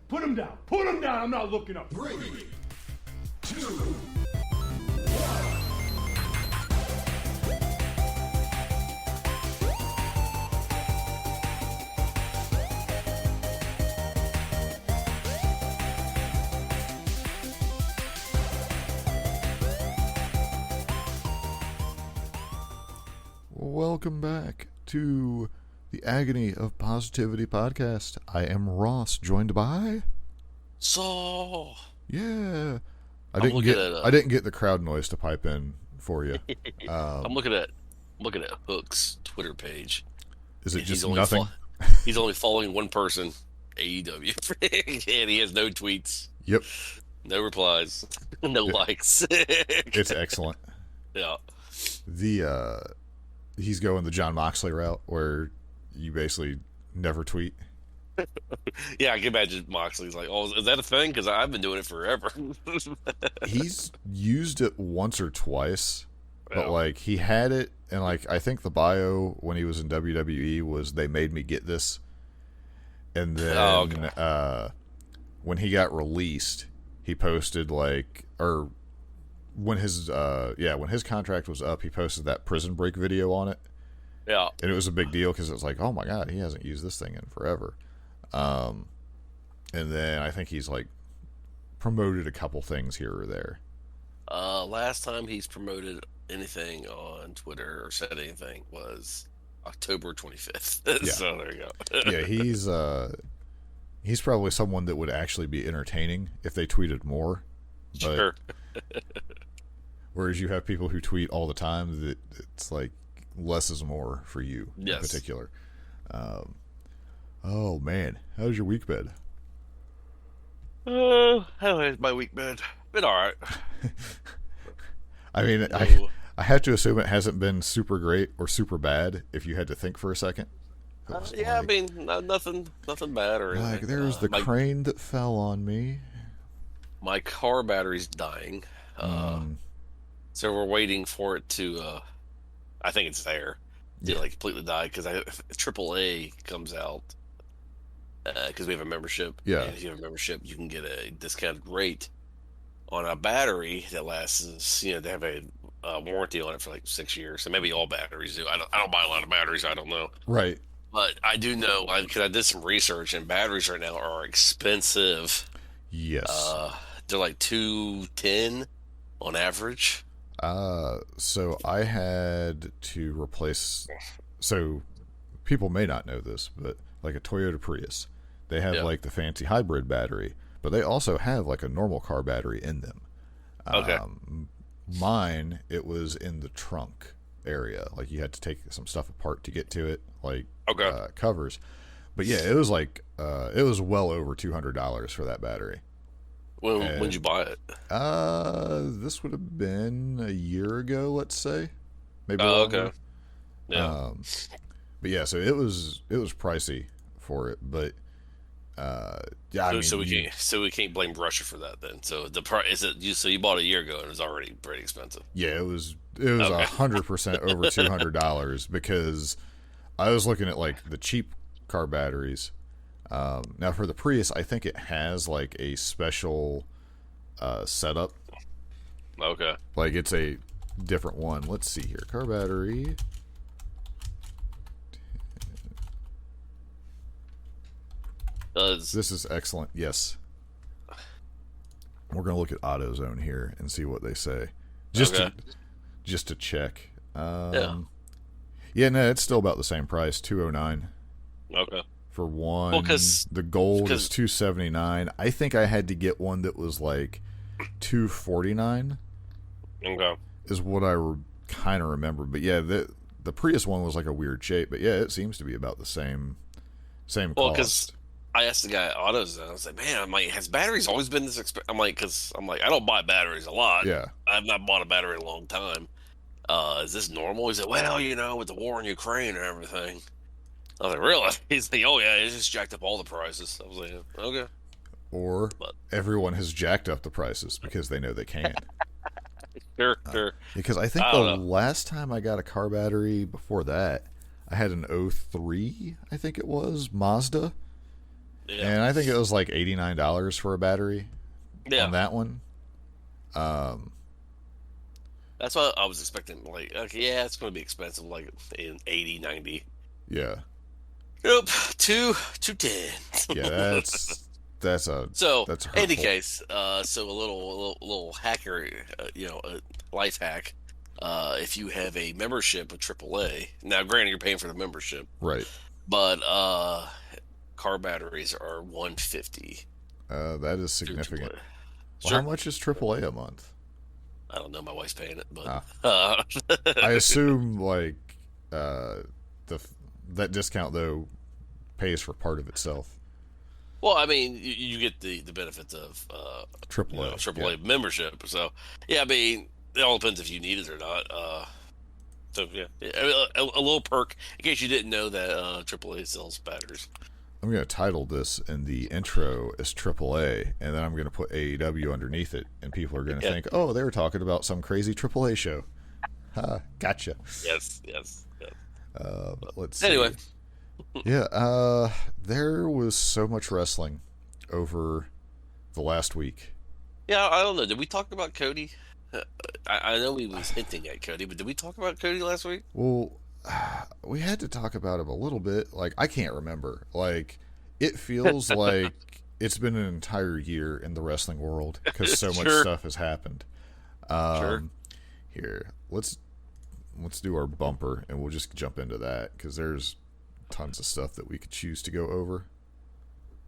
Put him down. Put him down. I'm not looking up. 3, 2, Welcome back to the Agony of Positivity podcast. I am Ross, joined by... So, Yeah. I I'm didn't get the crowd noise to pipe in for you. I'm looking at Hook's Twitter page. Is it And just nothing? He's only following one person, AEW, and he has no tweets, Yep. no replies, no likes. It's excellent. Yeah. He's going the John Moxley route where you basically never tweet. Yeah, I can imagine Moxley's like, "Oh, is that a thing? Because I've been doing it forever." He's used it once or twice, but Yeah. like he had it, and like I think the bio when he was in WWE was "They made me get this," and then okay. When he got released, he posted when his contract was up, he posted that Prison Break video on it, Yeah. and it was a big deal because it was like, oh my god, he hasn't used this thing in forever. And then I think he's like promoted a couple things here or there. Last time he's promoted anything on Twitter or said anything was October 25th. Yeah. So there you go. Yeah, he's probably someone that would actually be entertaining if they tweeted more. But, Sure. whereas you have people who tweet all the time, that it's like less is more for you in Yes. particular. Oh man, how's your week been? How has my week been? Been all right. I mean, No. I have to assume it hasn't been super great or super bad if you had to think for a second. It was Yeah, I like- mean, nothing bad or anything. Like, there's the my, crane that fell on me. my car battery's dying, so we're waiting for it to. I think it's there to like completely die because AAA comes out because we have a membership. Yeah. And if you have a membership, you can get a discounted rate on a battery that lasts. They have a warranty on it for like 6 years. So maybe all batteries do. I don't buy a lot of batteries. I don't know. Right. But I do know because I did some research, and batteries right now are expensive. Yes. They're like $210 on average. So I had to replace. So people may not know this, but like a Toyota Prius, they have Yeah. like the fancy hybrid battery, but they also have like a normal car battery in them. Okay. Mine, it was in the trunk area. Like you had to take some stuff apart to get to it, like Okay. covers. But yeah, it was like it was well over $200 for that battery. When'd you buy it? This would have been a year ago, let's say, maybe. Oh, longer. okay. Yeah. But yeah, so it was pricey for it, but yeah, I mean, so we can't blame Russia for that then. So the price so you bought it a year ago and it was already pretty expensive. yeah, it was Okay. 100% over $200 because I was looking at like the cheap car batteries. Now for the Prius, I think it has like a special setup. Okay. Like it's a different one. Let's see here. Car battery. This is excellent. Yes. We're going to look at AutoZone here and see what they say. Just to check. Yeah. Yeah, no, it's still about the same price, $209 Okay. for one. Well, 'cause- the gold is because- $279. I think I had to get one that was like $249 Okay. is what I kind of remember. But yeah, the Prius one was like a weird shape, but yeah, it seems to be about the same Well, cost. because I asked the guy at AutoZone, I was like, man, has batteries always been this expensive? I'm like, I don't buy batteries a lot. Yeah. I've not bought a battery in a long time. Is this normal? He said, well, with the war in Ukraine and everything. I was like, really? He's like, oh yeah, it's just jacked up all the prices. I was like, okay. Or But- everyone has jacked up the prices because they know they can. Sure. Because I think I the don't know. last time I got a car battery before that, I had an 03, I think it was, Mazda. Yeah. And I think it was like $89 for a battery on that one. That's what I was expecting. Like, okay, yeah, it's going to be expensive, like in 80, 90. Yeah. Nope, 210. Yeah, that's So, hurtful. any case, so a little hacker, life hack. If you have a membership with AAA, now granted you're paying for the membership, Right. but car batteries are $150. That is significant. Well, Sure. how much is AAA a month? I don't know. My wife's paying it, but I assume like that discount though pays for part of itself. well, I mean, you get the benefits of AAA, AAA membership. So yeah, I mean, it all depends if you need it or not. So yeah, a little perk in case you didn't know that AAA sells batteries. I'm going to title this in the intro as AAA, and then I'm going to put AEW underneath it, and people are going to think, oh, they were talking about some crazy AAA show. Gotcha. Yes. Let's see. Anyway. Yeah, there was so much wrestling over the last week. Yeah, I don't know. Did we talk about Cody? I know we was hinting at Cody, but did we talk about Cody last week? Well, we had to talk about him a little bit. Like, I can't remember. Like, it feels like it's been an entire year in the wrestling world because so much stuff has happened. Here, let's do our bumper, and we'll just jump into that because there's tons of stuff that we could choose to go over.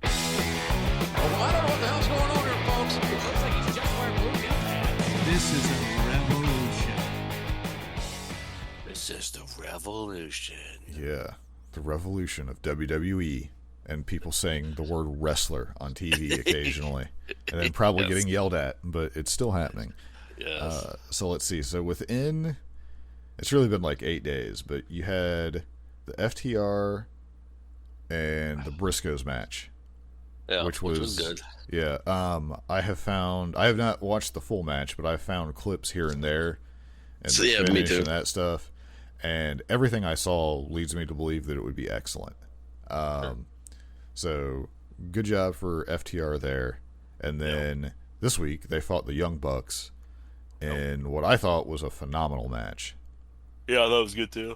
Oh, I don't know what the hell's going on here, folks. It looks like he's just wearing blue uniform. This is a revolution. This is the revolution. Yeah, the revolution of WWE, and people saying the word wrestler on TV occasionally, and then probably getting yelled at, but it's still happening. Yes. So let's see. So within, it's really been like 8 days, but you had the FTR and the Briscoes match. Yeah, which was good. Yeah. I have not watched the full match, but I've found clips here and there and the me finish too. and that stuff. And everything I saw leads me to believe that it would be excellent. So good job for FTR there. And then this week they fought the Young Bucks in what I thought was a phenomenal match. Yeah, that was good too.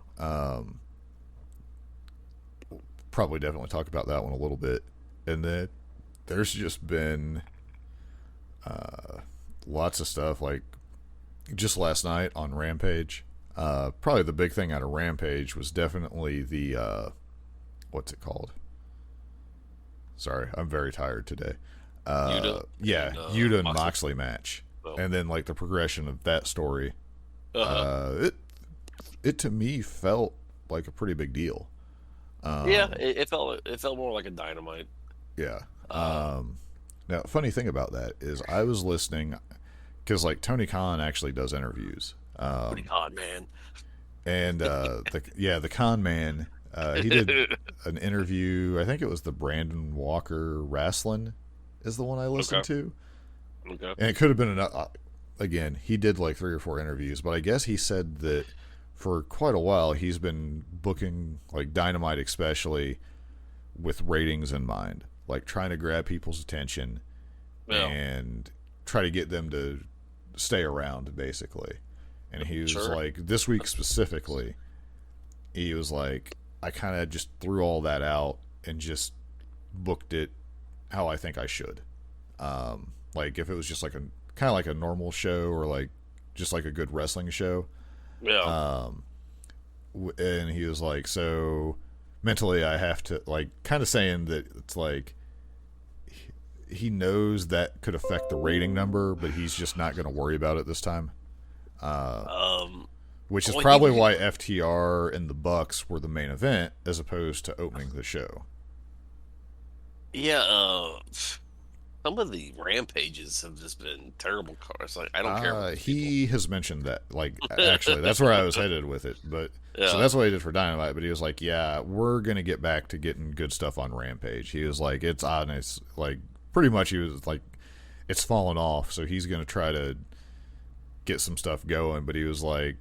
Probably definitely talk about that one a little bit. And then there's just been lots of stuff, like just last night on Rampage. Probably the big thing out of Rampage was definitely the what's it called? Sorry, I'm very tired today. Yuta Yuta and Moxley match. Oh. And then like the progression of that story. It to me felt like a pretty big deal. It felt more like a Dynamite. Yeah. Now, funny thing about that is I was listening because like Tony Khan actually does interviews. Tony Khan, man. And the Con Man, he did an interview. I think it was the Brandon Walker Wrestling is the one I listened to. Okay. And it could have been another. Again, he did like 3 or 4 interviews, but I guess he said that for quite a while he's been booking like Dynamite, especially with ratings in mind, like trying to grab people's attention and try to get them to stay around, basically. And he was like, this week specifically, he was like, I kind of just threw all that out and just booked it how I think I should. Like if it was just like a kind of like a normal show or like just like a good wrestling show. Yeah. And he was like, so mentally I have to, like, kind of saying that it's like he knows that could affect the rating number, but he's just not going to worry about it this time. Which is probably why FTR and the Bucks were the main event as opposed to opening the show. Yeah, some of the rampages have just been terrible cars. Like, I don't care. He has mentioned that. Like, actually, that's where I was headed with it. But so that's what he did for Dynamite. But he was like, "Yeah, we're gonna get back to getting good stuff on Rampage." He was like, "It's honest." Like, pretty much, he was like, "It's fallen off." So he's gonna try to get some stuff going. But he was like,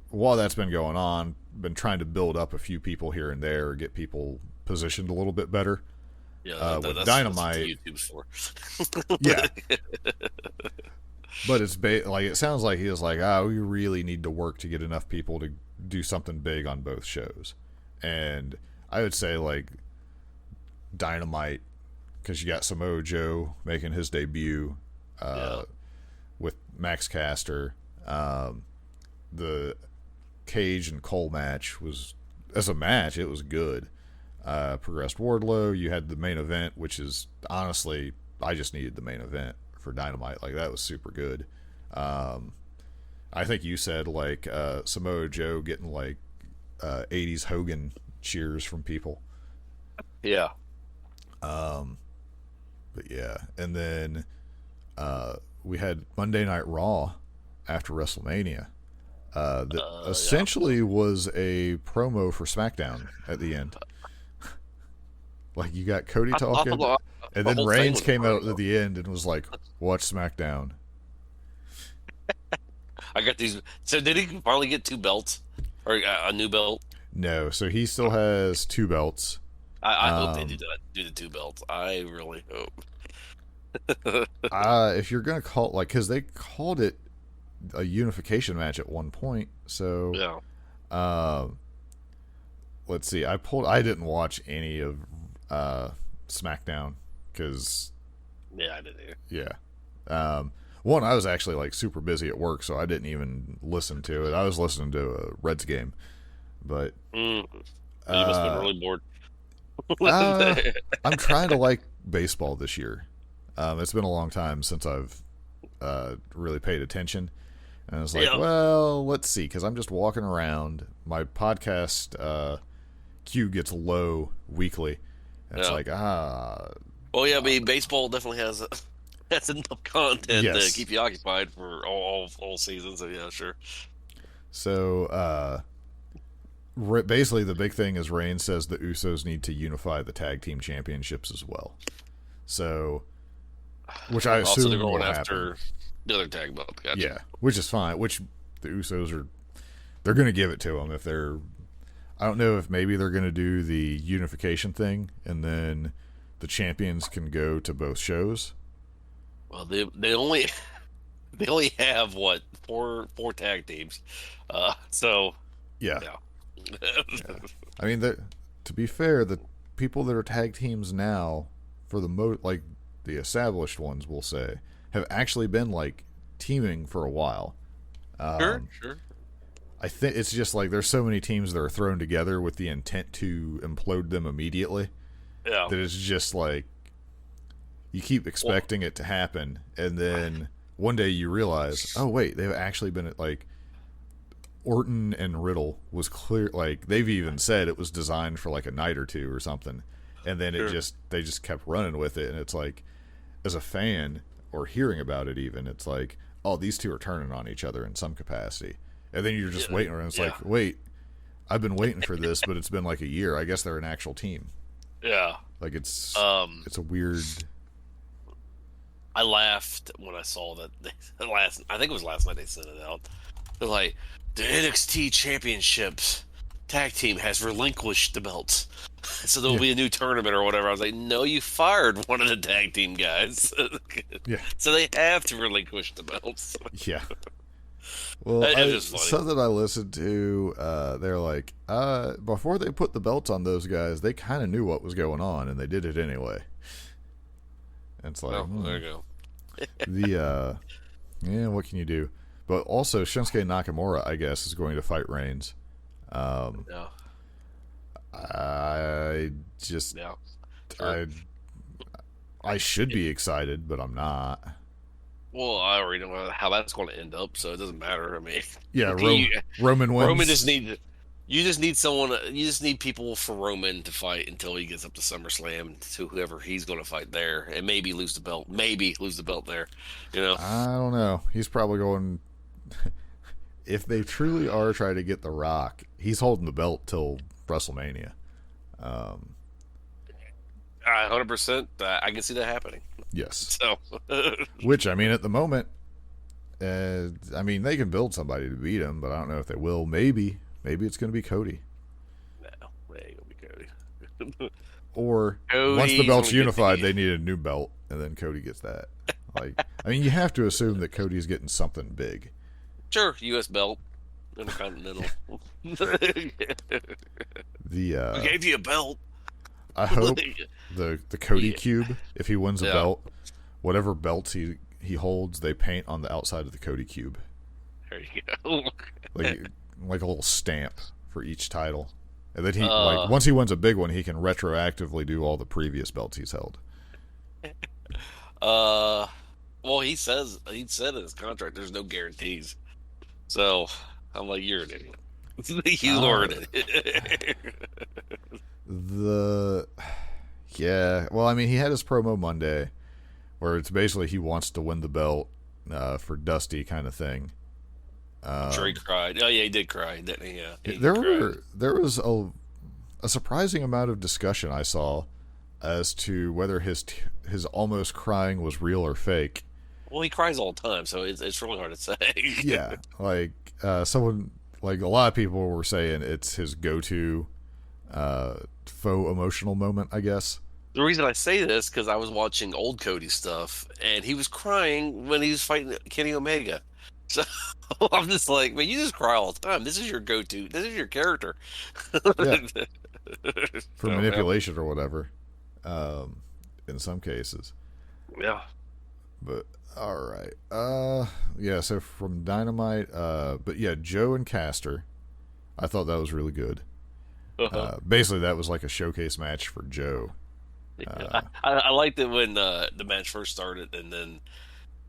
while that's been going on, been trying to build up a few people here and there, get people positioned a little bit better. Yeah, with that's Dynamite, what YouTube's for. yeah. But it's like it sounds like he was like, we really need to work to get enough people to do something big on both shows, and I would say like Dynamite, because you got Samoa Joe making his debut with Max Caster. The Cage and Cole match was, as a match, it was good. Progressed Wardlow. You had the main event, which is honestly, I just needed the main event for Dynamite. Like, that was super good. I think you said like Samoa Joe getting like 80s Hogan cheers from people. Yeah. But yeah, and then we had Monday Night Raw after WrestleMania. That essentially was a promo for SmackDown at the end. Like, you got Cody talking, and then Reigns came out at the end and was like, "Watch SmackDown." I got these. So did he finally get 2 belts or a new belt? No, so he still has 2 belts. I hope they do that. Do the 2 belts. I really hope. If you're gonna call, like, because they called it a unification match at one point, so Yeah. Let's see. I didn't watch any of SmackDown because Yeah, I did either. yeah. One, I was actually like super busy at work, so I didn't even listen to it. I was listening to a Reds game, but You must have been really bored. I'm trying to like baseball this year. It's been a long time since I've really paid attention, and I was like, well, let's see, because I'm just walking around. My podcast queue gets low weekly, and it's like, Well, yeah, I mean, baseball definitely has enough content to keep you occupied for all season. So yeah, sure. So basically, the big thing is Reigns says the Usos need to unify the tag team championships as well. So, which I assume also they're going will after happen. the other tag belt. Gotcha. Yeah, which is fine. Which the Usos they're going to give it to them if they're. I don't know if maybe they're going to do the unification thing, and then the champions can go to both shows. Well, they only have what four tag teams, so yeah. Yeah. I mean, to be fair, the people that are tag teams now, for the like the established ones, we'll say, have actually been like teaming for a while. Sure. I think it's just like there's so many teams that are thrown together with the intent to implode them immediately. Yeah. That it's just like you keep expecting it to happen, and then one day you realize, oh wait, they've actually been like Orton and Riddle was clear. Like, they've even said it was designed for like a night or two or something, and then they just kept running with it, and it's like, as a fan or hearing about it, even it's like, oh, these two are turning on each other in some capacity, and then you're just waiting, and it's like, wait, I've been waiting for this, but it's been like a year. I guess they're an actual team. Yeah. Like, it's a weird. I laughed when I saw that I think it was last night they sent it out. They're like, the NXT Championships tag team has relinquished the belts, so there'll be a new tournament or whatever. I was like, no, you fired one of the tag team guys. Yeah. So they have to relinquish the belts. Yeah. Well, something I listened to, they're like, before they put the belts on those guys, they kind of knew what was going on, and they did it anyway. And it's like, there you go. What can you do? But also, Shinsuke Nakamura, I guess, is going to fight Reigns. I just, I should be excited, but I'm not. Well, I already know how that's going to end up, so it doesn't matter. I mean, yeah, Roman wins. Roman just you just need someone. You just need people for Roman to fight until he gets up to SummerSlam to whoever he's going to fight there, and maybe lose the belt. Maybe lose the belt there. You know, I don't know. He's probably going. If they truly are trying to get The Rock, he's holding the belt till WrestleMania. 100%. I can see that happening. Yes. So, which, I mean, at the moment, I mean, they can build somebody to beat him, but I don't know if they will. Maybe it's going to be Cody. No, it ain't going to be Cody. Or Cody's once the belt's only unified, 50. they need a new belt, and then Cody gets that. Like, I mean, you have to assume that Cody's getting something big. Sure, U.S. belt, Intercontinental. The We gave you a belt. I hope the Cody Yeah. Cube, if he wins a Yeah. belt, whatever belts he holds, they paint on the outside of the Cody Cube, There you go. like a little stamp for each title. And then he Uh. once he wins a big one, he can retroactively do all the previous belts he's held. Well, he said in his contract there's no guarantees. So I'm like, you're an idiot. You are an idiot. Yeah, well, I mean, he had his promo Monday, where it's basically he wants to win the belt for Dusty kind of thing. I'm sure he cried. Oh yeah, he did cry, didn't he? Yeah. He There cried. was a surprising amount of discussion I saw as to whether his almost crying was real or fake. Well, he cries all the time, so it's really hard to say. Yeah, like someone, like a lot of people were saying it's his go-to faux emotional moment, I guess. The reason I say this because I was watching old Cody stuff, and he was crying when he was fighting Kenny Omega. So I'm just like, man, you just cry all the time. This is your go-to. This is your character. Yeah. For So, manipulation or whatever, in some cases. Yeah. But all right, yeah. So from Dynamite, but yeah, Joe and Caster, I thought that was really good. Basically, that was like a showcase match for Joe. I liked it when the match first started, and then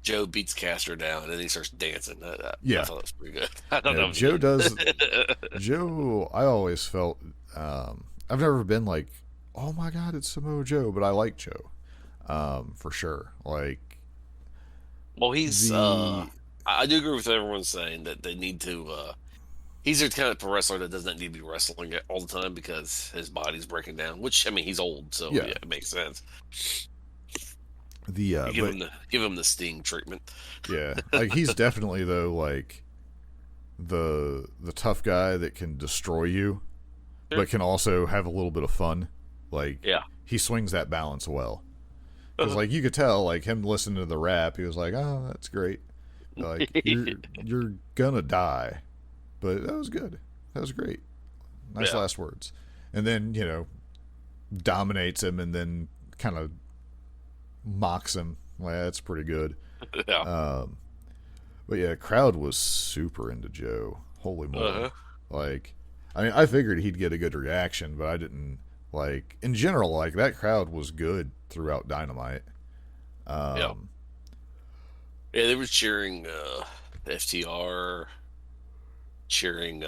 Joe beats Caster down, and then he starts dancing. I Yeah. thought that was pretty good. I thought Yeah, that was Joe good. does. Joe, I always felt. I've never been like, oh my god, it's Samoa Joe, but I like Joe, for sure. Like, Well, he's. the I do agree with everyone saying that they need to. He's the kind of wrestler that doesn't need to be wrestling all the time because his body's breaking down. Which I mean, he's old, so Yeah. yeah, it makes sense. the You but, give him the Sting treatment. yeah, like he's definitely though like the tough guy that can destroy you, Sure. but can also have a little bit of fun. Like, Yeah. he swings that balance well. Because Uh-huh. like you could tell, like him listening to the rap, he was like, "Oh, that's great." Like you're gonna die, but that was good. That was great. Nice Yeah. last words. And then dominates him, and then kind of mocks him. Like, that's pretty good. Yeah. But yeah, crowd was super into Joe. Holy moly! Uh-huh. Like, I mean, I figured he'd get a good reaction, but I didn't. Like, in general, like that crowd was good throughout Dynamite. Yeah. Yeah, they were cheering FTR, cheering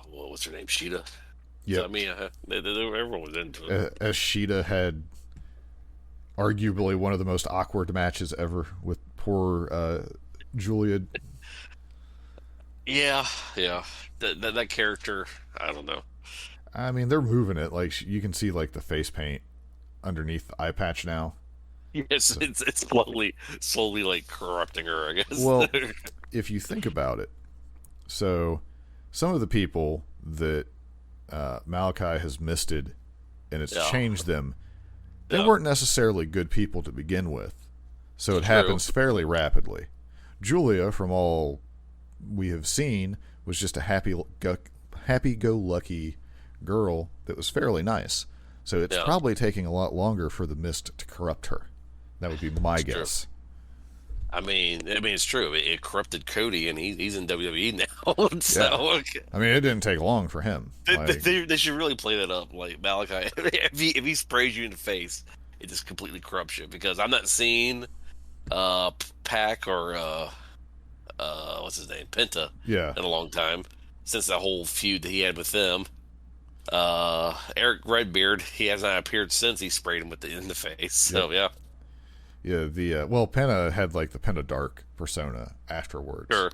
what's her name, Sheeta. Yeah, So, I mean, everyone was into it. as Sheeta had arguably one of the most awkward matches ever with poor Julia. Yeah. That character, I don't know. I mean, they're moving it. Like, you can see like the face paint underneath the eye patch now. Yes, it's slowly like corrupting her, I guess. Well, if you think about it, so some of the people that Malachi has misted and it's Yeah. changed them, they Yeah. weren't necessarily good people to begin with. So it True. happens fairly rapidly. Julia, from all we have seen, was just a happy-go-lucky girl that was fairly nice. So it's Yeah. probably taking a lot longer for the mist to corrupt her. That would be my true. guess. I mean, it's true. It corrupted Cody, and he's in WWE now. So I mean, it didn't take long for him. Like, they should really play that up, like Malachi. If he sprays you in the face, it just completely corrupts you. Because I'm not seeing Pac or what's his name, Penta, yeah. in a long time since that whole feud that he had with them. Eric Redbeard, he has not appeared since he sprayed him in the face. So yeah. Yeah, Penta had like the Penta Dark persona afterwards. Sure.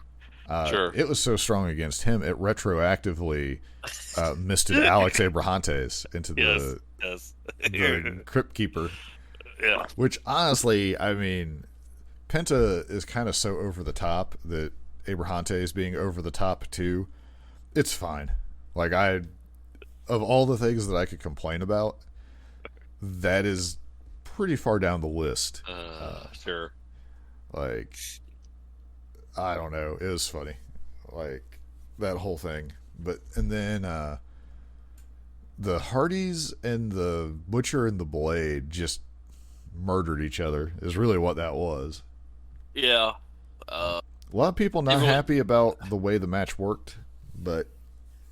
Sure. It was so strong against him, it retroactively misted Alex Abrahantes into Yes. the Crypt Keeper. Yeah. Which, honestly, I mean, Penta is kind of so over the top that Abrahantes being over the top too, it's fine. Like, of all the things that I could complain about, that is pretty far down the list. Sure. Like, I don't know. It was funny. Like, that whole thing. And then the Hardys and the Butcher and the Blade just murdered each other, is really what that was. Yeah. A lot of people not happy about the way the match worked, but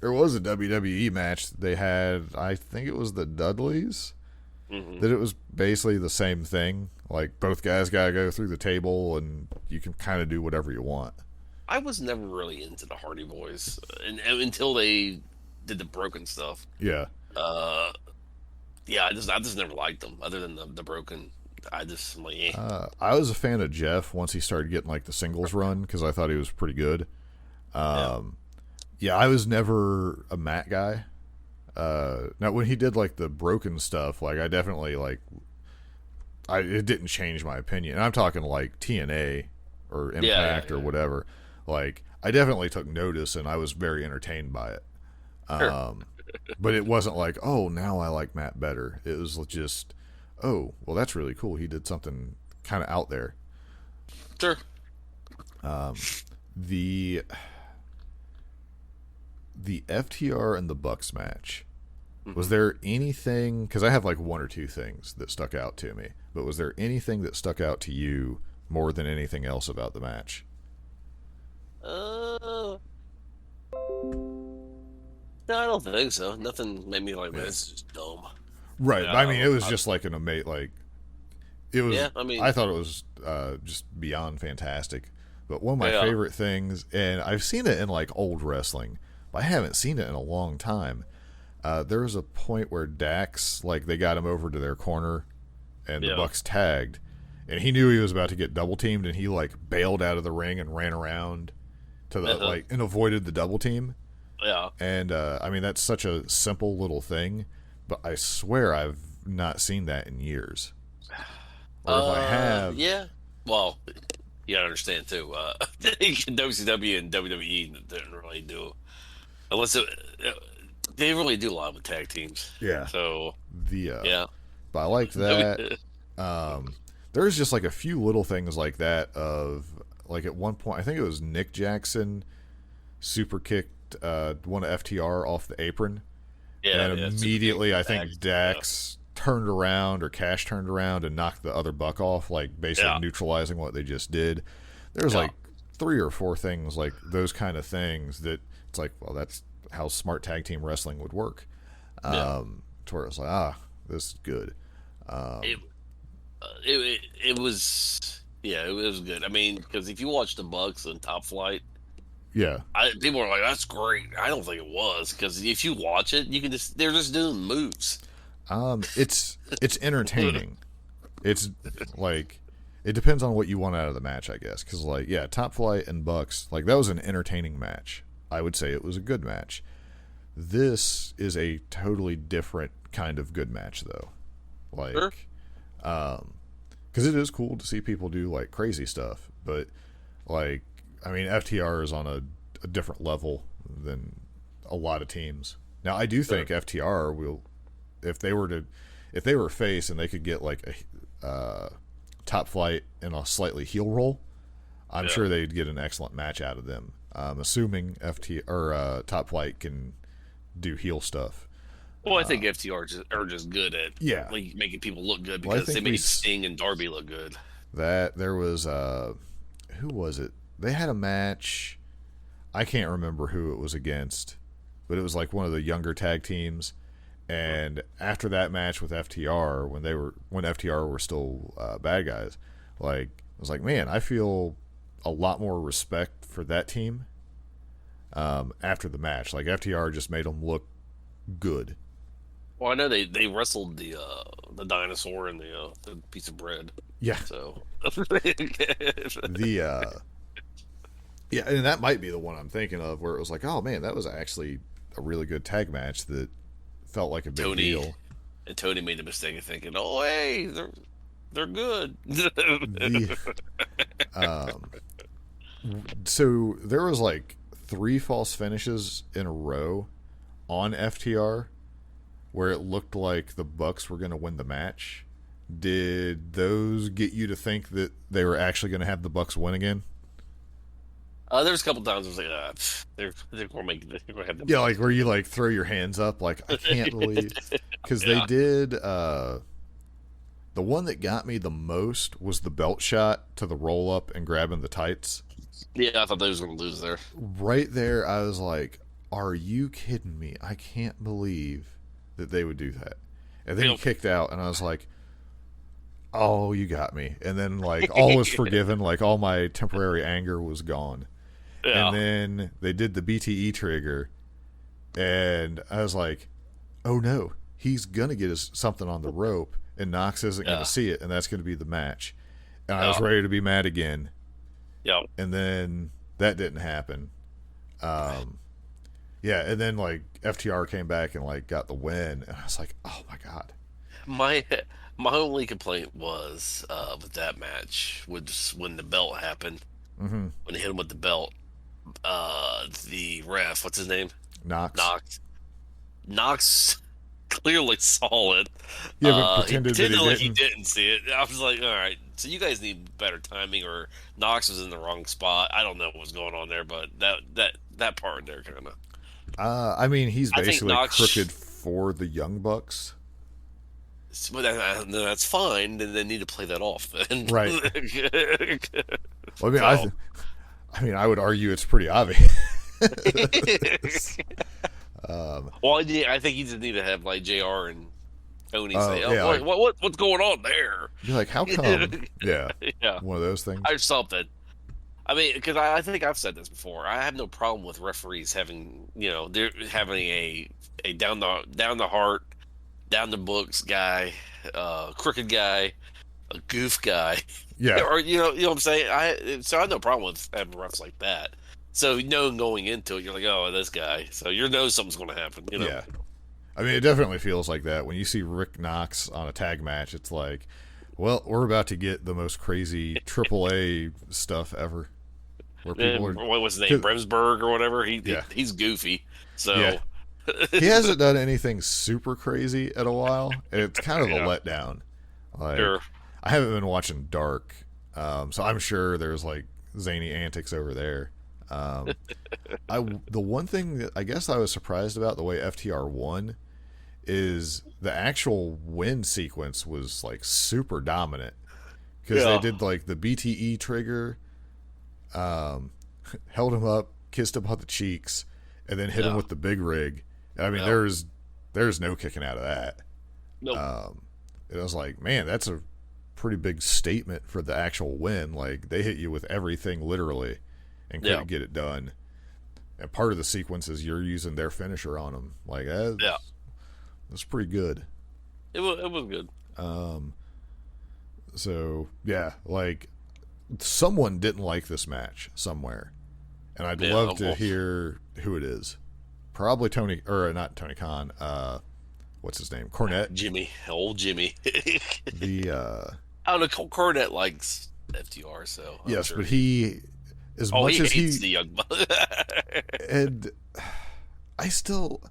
there was a WWE match they had, I think it was the Dudleys, that it was basically the same thing. Like, both guys got to go through the table, and you can kind of do whatever you want. I was never really into the Hardy Boys until they did the broken stuff. Yeah. Yeah, I just never liked them. Other than the broken, I'm like, eh. I was a fan of Jeff once he started getting like the singles run because I thought he was pretty good. Yeah, I was never a Matt guy. Now when he did like the broken stuff, like I definitely it didn't change my opinion. And I'm talking like TNA or Impact or whatever. Like, I definitely took notice and I was very entertained by it. Sure. But it wasn't like, oh, now I like Matt better. It was just, oh, well, that's really cool. He did something kind of out there. Sure. The FTR and the Bucks match, was there anything, because I have like one or two things that stuck out to me, but was there anything that stuck out to you more than anything else about the match? No, I don't think so. Nothing made me like, man, this is just dumb. Right. Yeah, I mean, it was just like an amazing, it was, Yeah, I mean- I thought it was just beyond fantastic. But one of my favorite things, and I've seen it in like old wrestling, but I haven't seen it in a long time. There was a point where Dax, like, they got him over to their corner and the Bucks tagged, and he knew he was about to get double teamed, and he like bailed out of the ring and ran around to the and avoided the double team. Yeah. And I mean, that's such a simple little thing, but I swear I've not seen that in years. Or if I have, Yeah. Well, you gotta understand too. WCW and WWE didn't really do, unless they really do a lot with tag teams. Yeah. So yeah. But I liked that. There's just like a few little things like that. Of like at one point, I think it was Nick Jackson super kicked one of FTR off the apron. Yeah. And immediately, I think Dax turned around, or Cash turned around and knocked the other Buck off, like basically neutralizing what they just did. There's like 3 or 4 things like those kind of things that it's like, well, that's how smart tag team wrestling would work. To where it's like, this is good. It was good. I mean, because if you watch the Bucks and Top Flight, people are like, that's great. I don't think it was, because if you watch it, you can they're just doing moves. It's entertaining. It's like, it depends on what you want out of the match, I guess. Because like, Top Flight and Bucks, like, that was an entertaining match. I would say it was a good match. This is a totally different kind of good match, though. Like, because it is cool to see people do like crazy stuff, but like, I mean, FTR is on a different level than a lot of teams. Now, I do think FTR will, if they were face and they could get like a Top Flight in a slightly heel roll, I'm sure they'd get an excellent match out of them. Assuming Top Flight can do heel stuff. Well, I think FTR are just good at like making people look good, because they made Sting and Darby look good. That there was who was it? They had a match. I can't remember who it was against, but it was like one of the younger tag teams. And after that match with FTR, when FTR were still bad guys, like, I was like, man, I feel a lot more respect for that team after the match. Like, FTR just made them look good. Well, I know they wrestled the dinosaur and the piece of bread. Yeah. So and that might be the one I'm thinking of, where it was like, oh man, that was actually a really good tag match that felt like a big deal. And Tony made the mistake of thinking, oh hey, they're good. So there was like 3 false finishes in a row on FTR. where it looked like the Bucks were going to win the match, did those get you to think that they were actually going to have the Bucks win again? There's a couple times I was like, they're going to have them. Yeah, like where you like throw your hands up, like I can't believe, because they did. The one that got me the most was the belt shot to the roll up and grabbing the tights. Yeah, I thought they was going to lose there. Right there, I was like, "Are you kidding me? I can't believe that they would do that." And then he kicked out, and I was like, "Oh, you got me." And then like all was forgiven, like all my temporary anger was gone. Yeah. And then they did the BTE trigger, and I was like, "Oh no, he's gonna get us something on the rope, and Knox isn't gonna see it, and that's gonna be the match." And I was ready to be mad again. Yeah. And then that didn't happen. Yeah, and then like FTR came back and like got the win, and I was like, "Oh my god." My only complaint was with that match was when the belt happened. Mm-hmm. When they hit him with the belt, the ref, what's his name? Knox clearly saw it. Yeah, but pretended that like he he didn't see it. I was like, all right, so you guys need better timing, or Knox was in the wrong spot. I don't know what was going on there, but that part there kind of. I mean, he's basically Knox, crooked for the Young Bucks. Well, that's fine. Then they need to play that off. Then. Right. Well, I mean, I would argue it's pretty obvious. Well, I think you just need to have like JR and Tony say, "Oh, yeah, boy, like, what's going on there?" You're like, "How come?" Yeah, yeah, one of those things. or something. I mean, because I think I've said this before. I have no problem with referees having, they're having a down the heart, down the books guy, crooked guy, a goof guy. Yeah, or you know what I'm saying. I have no problem with having refs like that. So going into it, you're like, oh, this guy. So you know something's going to happen. Yeah. I mean, it definitely feels like that when you see Rick Knox on a tag match. It's like, well, we're about to get the most crazy AAA stuff ever. Where people are, what was his name, Bremsberg or whatever? He's goofy. So yeah. He hasn't done anything super crazy in a while. It's kind of a letdown. Like, sure. I haven't been watching Dark, so I'm sure there's like zany antics over there. The one thing that I guess I was surprised about the way FTR won is the actual win sequence was like super dominant, because they did like the BTE trigger, held him up, kissed him on the cheeks, and then hit him with the big rig. I mean, there's no kicking out of that. Nope. And I was like, man, that's a pretty big statement for the actual win. Like, they hit you with everything literally and couldn't get it done. And part of the sequence is you're using their finisher on them. Like, that's pretty good. It was good. So, yeah, like, someone didn't like this match somewhere. And I'd love to hear who it is. Probably Tony, or not Tony Khan. What's his name? Cornette. Old Jimmy. I don't know. Cornette likes FTR, so I'm yes, sure. but he, as much as hates the Young Bucks. And I still,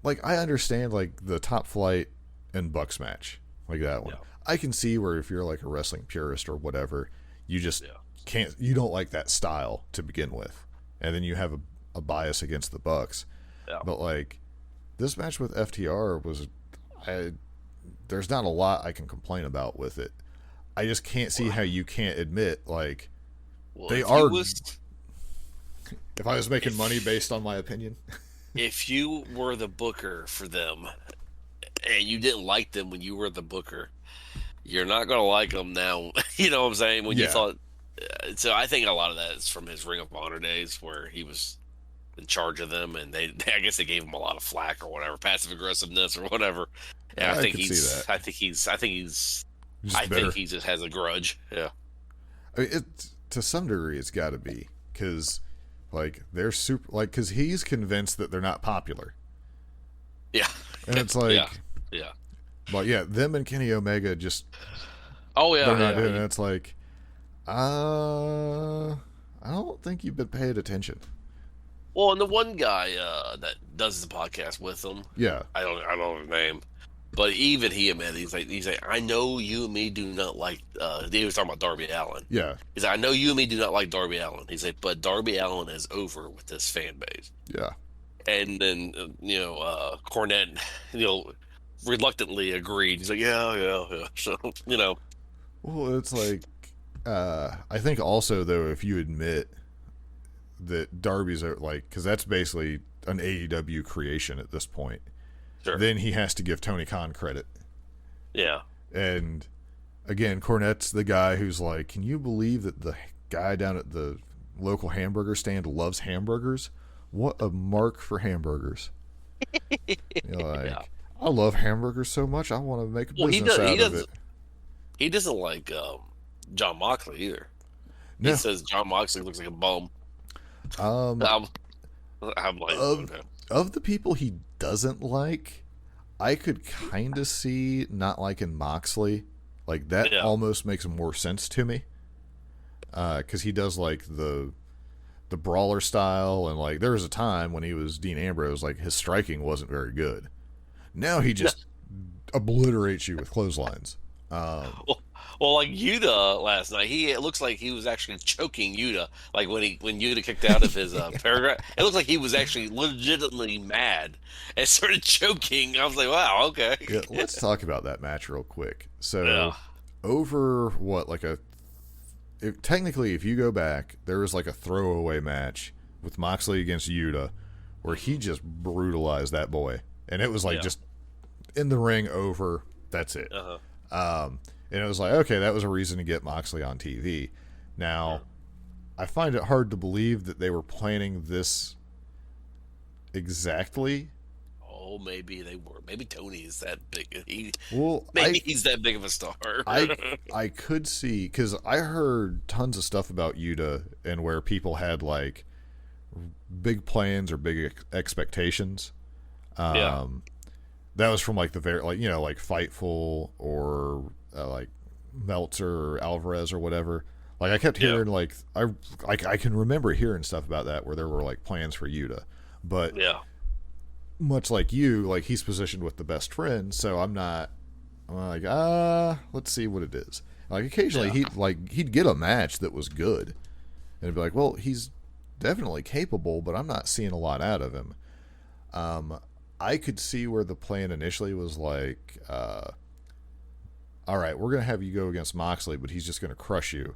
like, I understand like the Top Flight and Bucks match, like that one. Yeah. I can see where if you're like a wrestling purist or whatever, you just you don't like that style to begin with, and then you have a bias against the Bucks. Yeah. But like this match with FTR was, there's not a lot I can complain about with it. I just can't see how you can't admit like they are. If I was making money based on my opinion, if you were the booker for them and you didn't like them when you were the booker, you're not going to like them now. You know what I'm saying? When you thought. So I think a lot of that is from his Ring of Honor days where he was in charge of them, and I guess they gave him a lot of flack or whatever, passive aggressiveness or whatever. And I think he just has a grudge. Yeah. I mean, to some degree, it's got to be because, like, they're super, like, because he's convinced that they're not popular. Yeah. And it's like, yeah. But yeah, them and Kenny Omega just. Oh yeah. They're not doing it. It's like, I don't think you've been paying attention. Well, and the one guy that does the podcast with him, Yeah. I don't know his name, but even he admitted he's like, I know you and me do not like. He was talking about Darby Allin. Yeah. He's like, I know you and me do not like Darby Allin. He's like, but Darby Allin is over with this fan base. Yeah. And then Cornette, reluctantly agreed. He's like, yeah. So Well, it's like, I think also though, if you admit that Darby's like, because that's basically an AEW creation at this point, sure. then he has to give Tony Khan credit. Yeah. And again, Cornette's the guy who's like, can you believe that the guy down at the local hamburger stand loves hamburgers? What a mark for hamburgers. Yeah. I love hamburgers so much, I want to make a business of it. He doesn't like John Moxley either. No. He says John Moxley looks like a bum. I'm like, of the people he doesn't like, I could kind of see not liking Moxley. Like, that almost makes more sense to me. Because he does like the brawler style, and like there was a time when he was Dean Ambrose, like his striking wasn't very good. Now he just obliterates you with clotheslines. Well, like Yuta last night, it looks like he was actually choking Yuta. Like when Yuta kicked out of his paragraph, it looks like he was actually legitimately mad and started choking. I was like, wow, okay. Yeah, let's talk about that match real quick. So, over what, like technically, if you go back, there was like a throwaway match with Moxley against Yuta where he just brutalized that boy. And it was like just in the ring, over, that's it. And it was like, okay, that was a reason to get Moxley on TV. Now, I find it hard to believe that they were planning this exactly. Oh, maybe they were. Maybe Tony is that big. He's that big of a star. I could see, because I heard tons of stuff about Yuta and where people had like big plans or big expectations. That was from like the very, like, like Fightful or like Meltzer or Alvarez or whatever. Like I kept hearing like I can remember hearing stuff about that where there were like plans for Yuta, but much like you, like he's positioned with the best friend, so I'm like, let's see what it is. Like occasionally he'd get a match that was good, and it'd be like, well, he's definitely capable, but I'm not seeing a lot out of him. I could see where the plan initially was like, all right, we're going to have you go against Moxley, but he's just going to crush you.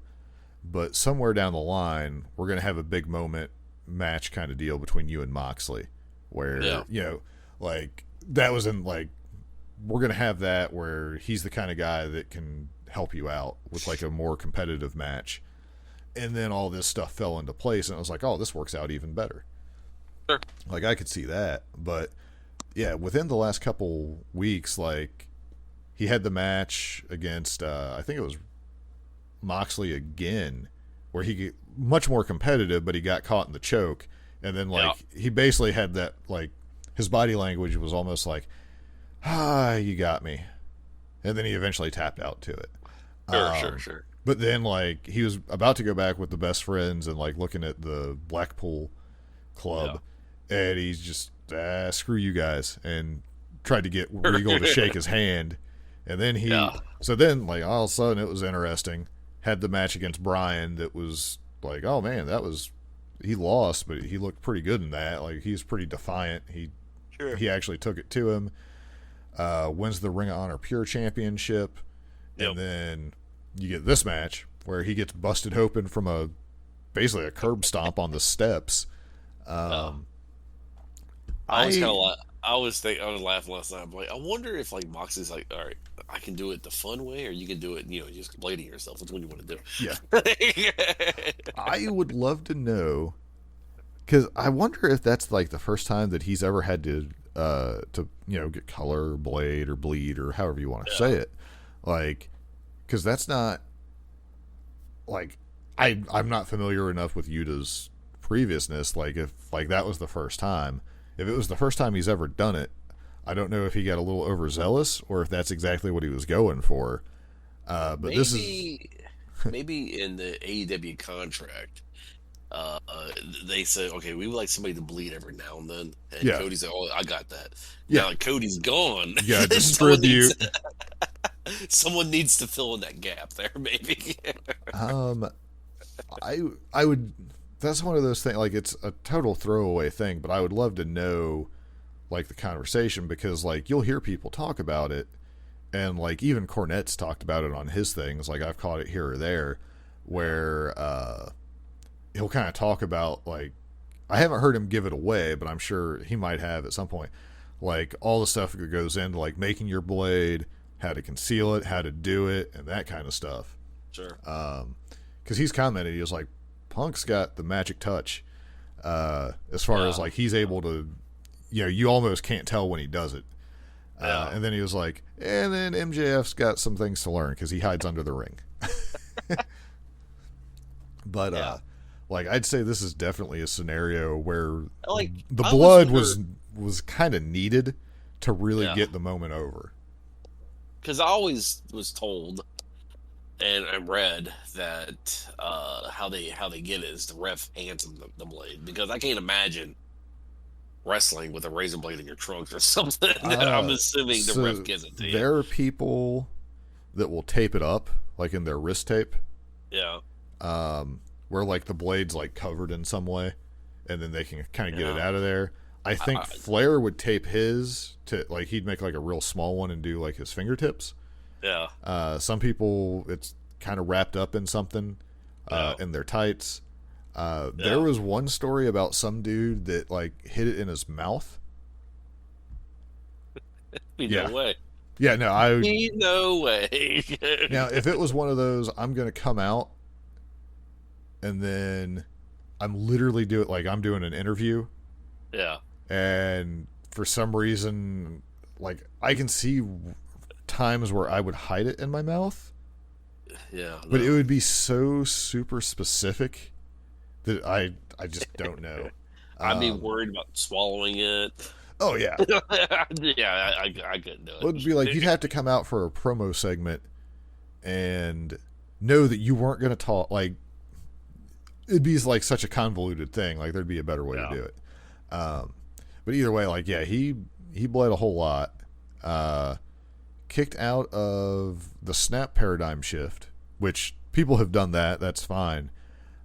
But somewhere down the line, we're going to have a big moment match kind of deal between you and Moxley, where, like that was in like, we're going to have that where he's the kind of guy that can help you out with like a more competitive match. And then all this stuff fell into place, and I was like, oh, this works out even better. Sure. Like I could see that, but yeah, within the last couple weeks, like he had the match against I think it was Moxley again, where he get much more competitive, but he got caught in the choke, and then like he basically had that, like his body language was almost like, you got me, and then he eventually tapped out to it. Sure. But then like he was about to go back with the best friends and like looking at the Blackpool club, and he's just screw you guys, and tried to get Regal to shake his hand, and then so then like all of a sudden it was interesting. Had the match against Bryan that was like, oh man, he lost, but he looked pretty good in that. Like he was pretty defiant. He actually took it to him. Wins the Ring of Honor Pure Championship, and then you get this match where he gets busted open from basically a curb stomp on the steps. I was laughing last night. I'm like, I wonder if like Moxley's like, all right, I can do it the fun way, or you can do it, just blading yourself. Which one do you want to do? Yeah. I would love to know, because I wonder if that's like the first time that he's ever had to get color, or blade, or bleed, or however you want to say it. Like, because that's not like I'm not familiar enough with Yuta's previousness. Like if like that was the first time. If it was the first time he's ever done it, I don't know if he got a little overzealous or if that's exactly what he was going for. But maybe, maybe in the AEW contract, uh, they said, okay, we would like somebody to bleed every now and then. And Yeah. Cody said, oh, I got that. Yeah. Now that Cody's gone, Yeah, someone distribute. someone needs to fill in that gap there, maybe. I would. That's one of those things. Like, it's a total throwaway thing, but I would love to know, like, the conversation, because, like, you'll hear people talk about it, and, like, even Cornette's talked about it on his things. Like, I've caught it here or there, where he'll kind of talk about, like, I haven't heard him give it away, but I'm sure he might have at some point. Like, all the stuff that goes into, like, making your blade, how to conceal it, how to do it, and that kind of stuff. Sure. Because he's commented, he was like, Punk's got the magic touch. As far as, like, he's able to, you almost can't tell when he does it. And then he was like, and then MJF's got some things to learn because he hides under the ring. But, like, I'd say this is definitely a scenario where Like, the I blood always was kind of needed to really Yeah. get the moment over. Because I always was told and I read that how they get it is the ref hands them the blade, because I can't imagine wrestling with a razor blade in your trunk or something. I'm assuming the ref gives it to you. There are people that will tape it up, like in their wrist tape, Yeah. where, like, the blade's, like, covered in some way, and then they can kind of get it Yeah. out of there. I think Flair would tape his to, like, he'd make, like, a real small one and do, like, his fingertips. Yeah. Some people, it's kind of wrapped up in something in their tights. There was one story about some dude that, like, hid it in his mouth. No way. Yeah, no, No way. now, if it was one of those, I'm going to come out and then I'm literally I'm doing an interview, Yeah. and for some reason, like, I can see times where I would hide it in my mouth, Yeah. but it would be so super specific that I just don't know. I'd be worried about swallowing it. Oh, yeah. Yeah, I couldn't do it. It would be like you'd have to come out for a promo segment and know that you weren't going to talk. Like, it'd be like such a convoluted thing. Like, there'd be a better way to do it. But either way, like, yeah, he bled a whole lot. Kicked out of the snap paradigm shift, which people have done that. That's fine.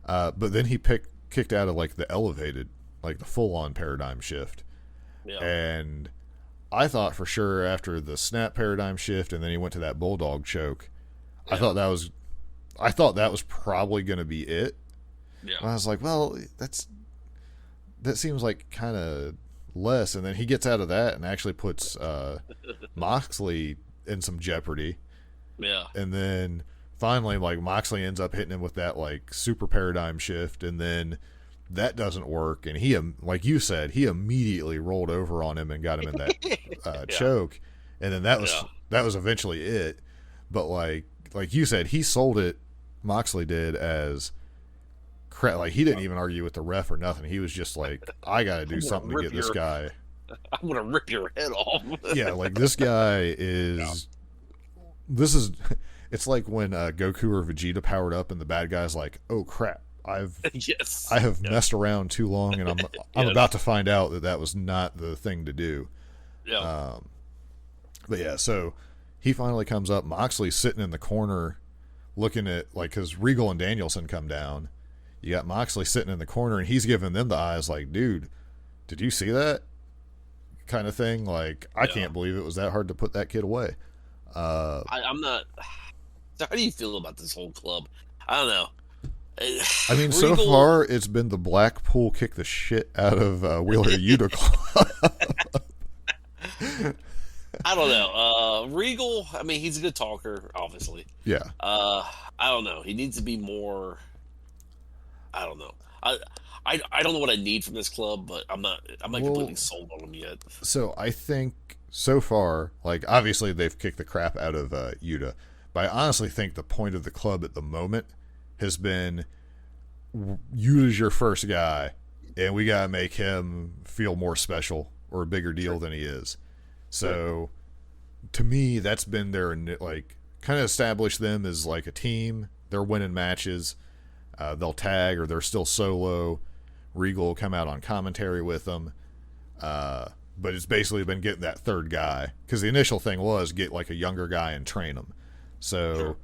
But then he kicked out of, like, the elevated, like, the full-on paradigm shift. Yeah. And I thought for sure after the snap paradigm shift and then he went to that bulldog choke, I thought that was probably going to be it. Yeah. And I was like, well, that seems like kind of less. And then he gets out of that and actually puts Moxley in some jeopardy. Yeah. And then finally, like, Moxley ends up hitting him with that, like, super paradigm shift, and then that doesn't work, and he, like you said, he immediately rolled over on him and got him in that choke, and then that was eventually it. But like you said, he sold it, Moxley did, as crap. Like, he didn't even argue with the ref or nothing. He was just like, I got to do something to get this guy. I'm gonna rip your head off. Yeah, like, this guy is. This is. It's like when Goku or Vegeta powered up, and the bad guy's like, "Oh crap, I have messed around too long, and I'm about to find out that was not the thing to do." Yeah. But yeah, so he finally comes up. Moxley's sitting in the corner, looking at, like, because Regal and Danielson come down. You got Moxley sitting in the corner, and he's giving them the eyes, like, "Dude, did you see that?" Kind of thing. Like, I can't believe it was that hard to put that kid away. I'm not. So how do you feel about this whole club? I don't know. I mean, so far it's been the Blackpool kick the shit out of Wheeler Yuta club. I don't know. Regal, I mean, he's a good talker, obviously. Yeah. I don't know. He needs to be more. I don't know. I don't know what I need from this club, but I'm not completely sold on him yet. So I think so far, like, obviously they've kicked the crap out of Yuta, but I honestly think the point of the club at the moment has been, Yuta's your first guy, and we got to make him feel more special or a bigger deal than he is. So to me, that's been their, like, kind of established them as, like, a team. They're winning matches. they'll tag or they're still solo. Regal will come out on commentary with them. But it's basically been getting that third guy, because the initial thing was get like a younger guy and train him. So Sure.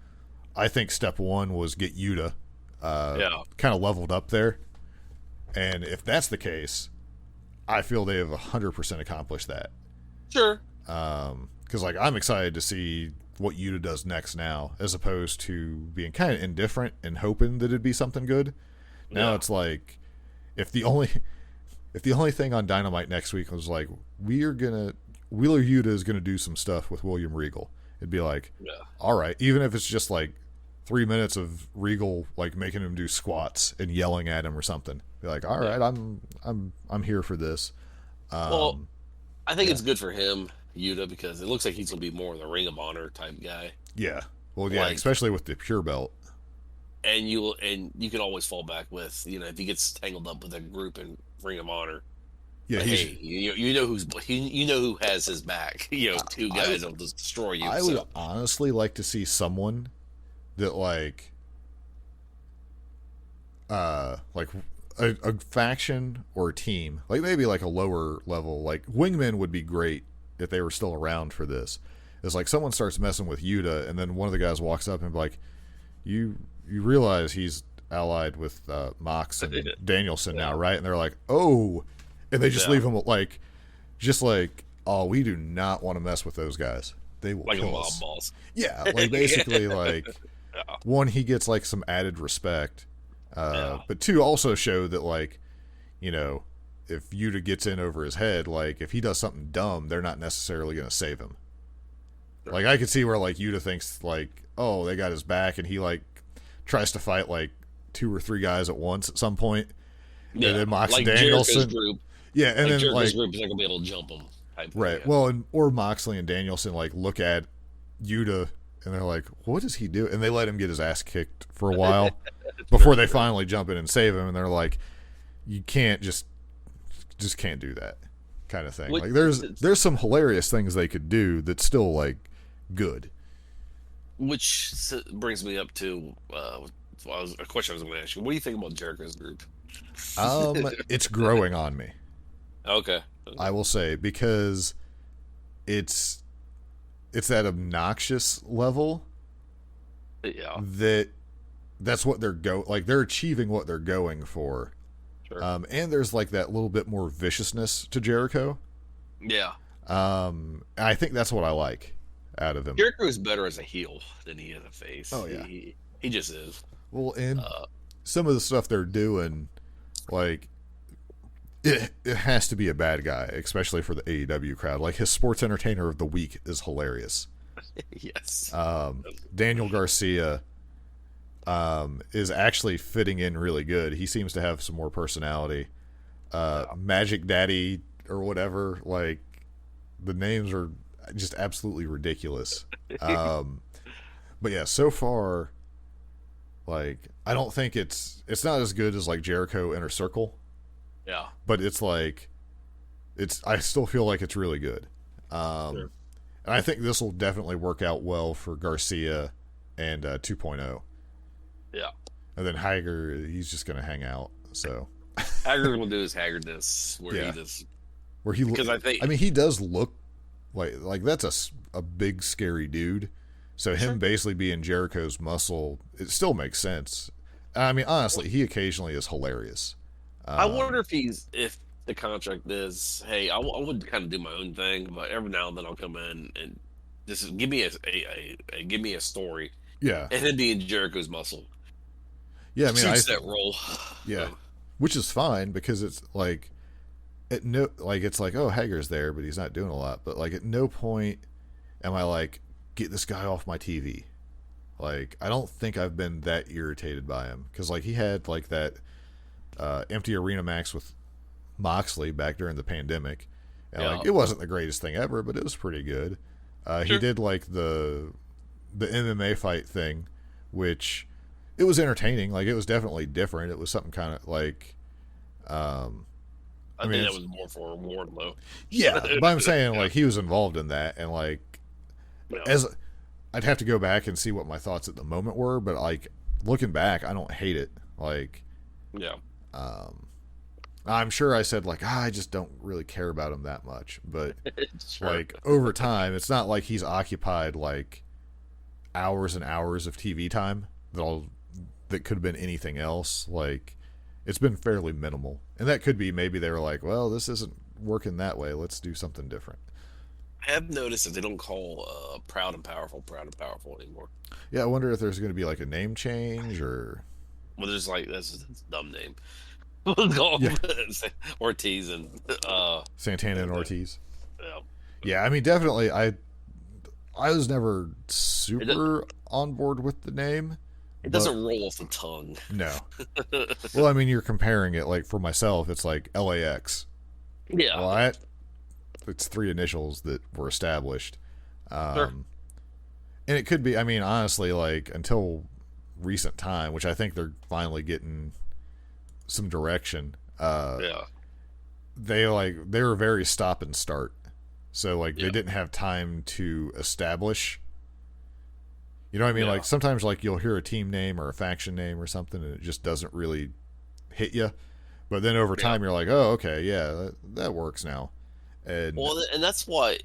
I think step one was get Yuta kind of leveled up there. And if that's the case, I feel they have 100% accomplished that. Sure. Because like I'm excited to see what Yuta does next now, as opposed to being kind of indifferent and hoping that it'd be something good. Now it's like if the only thing on Dynamite next week was like Wheeler Yuta is gonna do some stuff with William Regal, it'd be like, all right, even if it's just like 3 minutes of Regal like making him do squats and yelling at him or something, be like, all right, I'm here for this. Well, I think it's good for him, Yuta, because it looks like he's gonna be more of the Ring of Honor type guy. Yeah, well, yeah, Like- especially with the pure belt. And you can always fall back with, if he gets tangled up with a group in Ring of Honor. Yeah, Like, he's. hey, you know who has his back. Two guys will just destroy you. I would honestly like to see someone that like a faction or a team, like maybe like a lower level, like Wingmen would be great if they were still around for this. It's like someone starts messing with Yuta, and then one of the guys walks up and be like, you realize he's allied with Mox and Danielson now, right? And they're like, oh, and they just leave him like, oh, we do not want to mess with those guys. They will like a kill mob us. boss. Yeah, like basically like one, he gets like some added respect, but two, also show that like, if Yuta gets in over his head, like if he does something dumb, they're not necessarily going to save him. Like I could see where like Yuta thinks like, oh, they got his back, and he like tries to fight like 2 or 3 guys at once at some point. Yeah, And then Mox like Danielson. Jericho's group. Yeah, and then Jericho's like group is not gonna be able to jump him. right. Well, or Moxley and Danielson like look at Yuta and they're like, what does he do? And they let him get his ass kicked for a while before they finally jump in and save him. And they're like, you can't just can't do that kind of thing. Like there's some hilarious things they could do that's still like good. Which brings me up to a question I was going to ask you. What do you think about Jericho's group? It's growing on me, Okay. I will say, because it's that obnoxious level Yeah. that's what they're achieving what they're going for. Sure. And there's like that little bit more viciousness to Jericho. Yeah. And I think that's what I like out of him. Jericho is better as a heel than he is a face. Oh, yeah. He just is. Well, and some of the stuff they're doing, like it has to be a bad guy, especially for the AEW crowd. Like his sports entertainer of the week is hilarious. Yes. Daniel Garcia is actually fitting in really good. He seems to have some more personality. Magic Daddy or whatever, like the names are just absolutely ridiculous. But yeah, so far, like I don't think it's not as good as like Jericho Inner Circle, Yeah. but it's like I still feel like it's really good. Sure. And I think this will definitely work out well for Garcia and 2.0. Yeah. And then Hager, he's just going to hang out. So Haggard will do his haggardness where Yeah. he just where he because I think mean, he does look like that's a big scary dude. So him basically being Jericho's muscle, it still makes sense. I mean, honestly, he occasionally is hilarious. I wonder if the contract is, hey, I would kind of do my own thing, but every now and then I'll come in and just give me a story, Yeah, and then being Jericho's muscle. yeah. I mean, Suits that role. yeah, which is fine because it's like it's like, oh, Hager's there, but he's not doing a lot. But like at no point am I like, get this guy off my TV. Like I don't think I've been that irritated by him, because like he had like that empty arena match with Moxley back during the pandemic, and like it wasn't the greatest thing ever, but it was pretty good. He did like the MMA fight thing, which it was entertaining. Like it was definitely different. It was something kind of like I think that was more for Wardlow. yeah, but I'm saying like he was involved in that, and like as I'd have to go back and see what my thoughts at the moment were, but like looking back, I don't hate it. Like, Yeah. I'm sure I said like, I just don't really care about him that much, but Sure. like over time, it's not like he's occupied like hours and hours of TV time that could have been anything else. Like, it's been fairly minimal, and that could be maybe they were like, well, this isn't working that way. Let's do something different. I have noticed that they don't call Proud and Powerful anymore. Yeah, I wonder if there's going to be like a name change or. Well, there's like that's a dumb name. We'll call them Ortiz and Santana and Ortiz. yeah. Yeah, I mean, definitely. I was never super on board with the name. It doesn't roll off the tongue. No. Well, I mean, you're comparing it like for myself. It's like LAX. Yeah. Well, it's 3 initials that were established. Sure. And it could be. I mean, honestly, like until recent time, which I think they're finally getting some direction. Yeah. They were very stop and start. So like they didn't have time to establish. You know what I mean? Yeah. Like sometimes like you'll hear a team name or a faction name or something and it just doesn't really hit you. But then over time you're like, "Oh, okay, yeah, that works now." And And that's why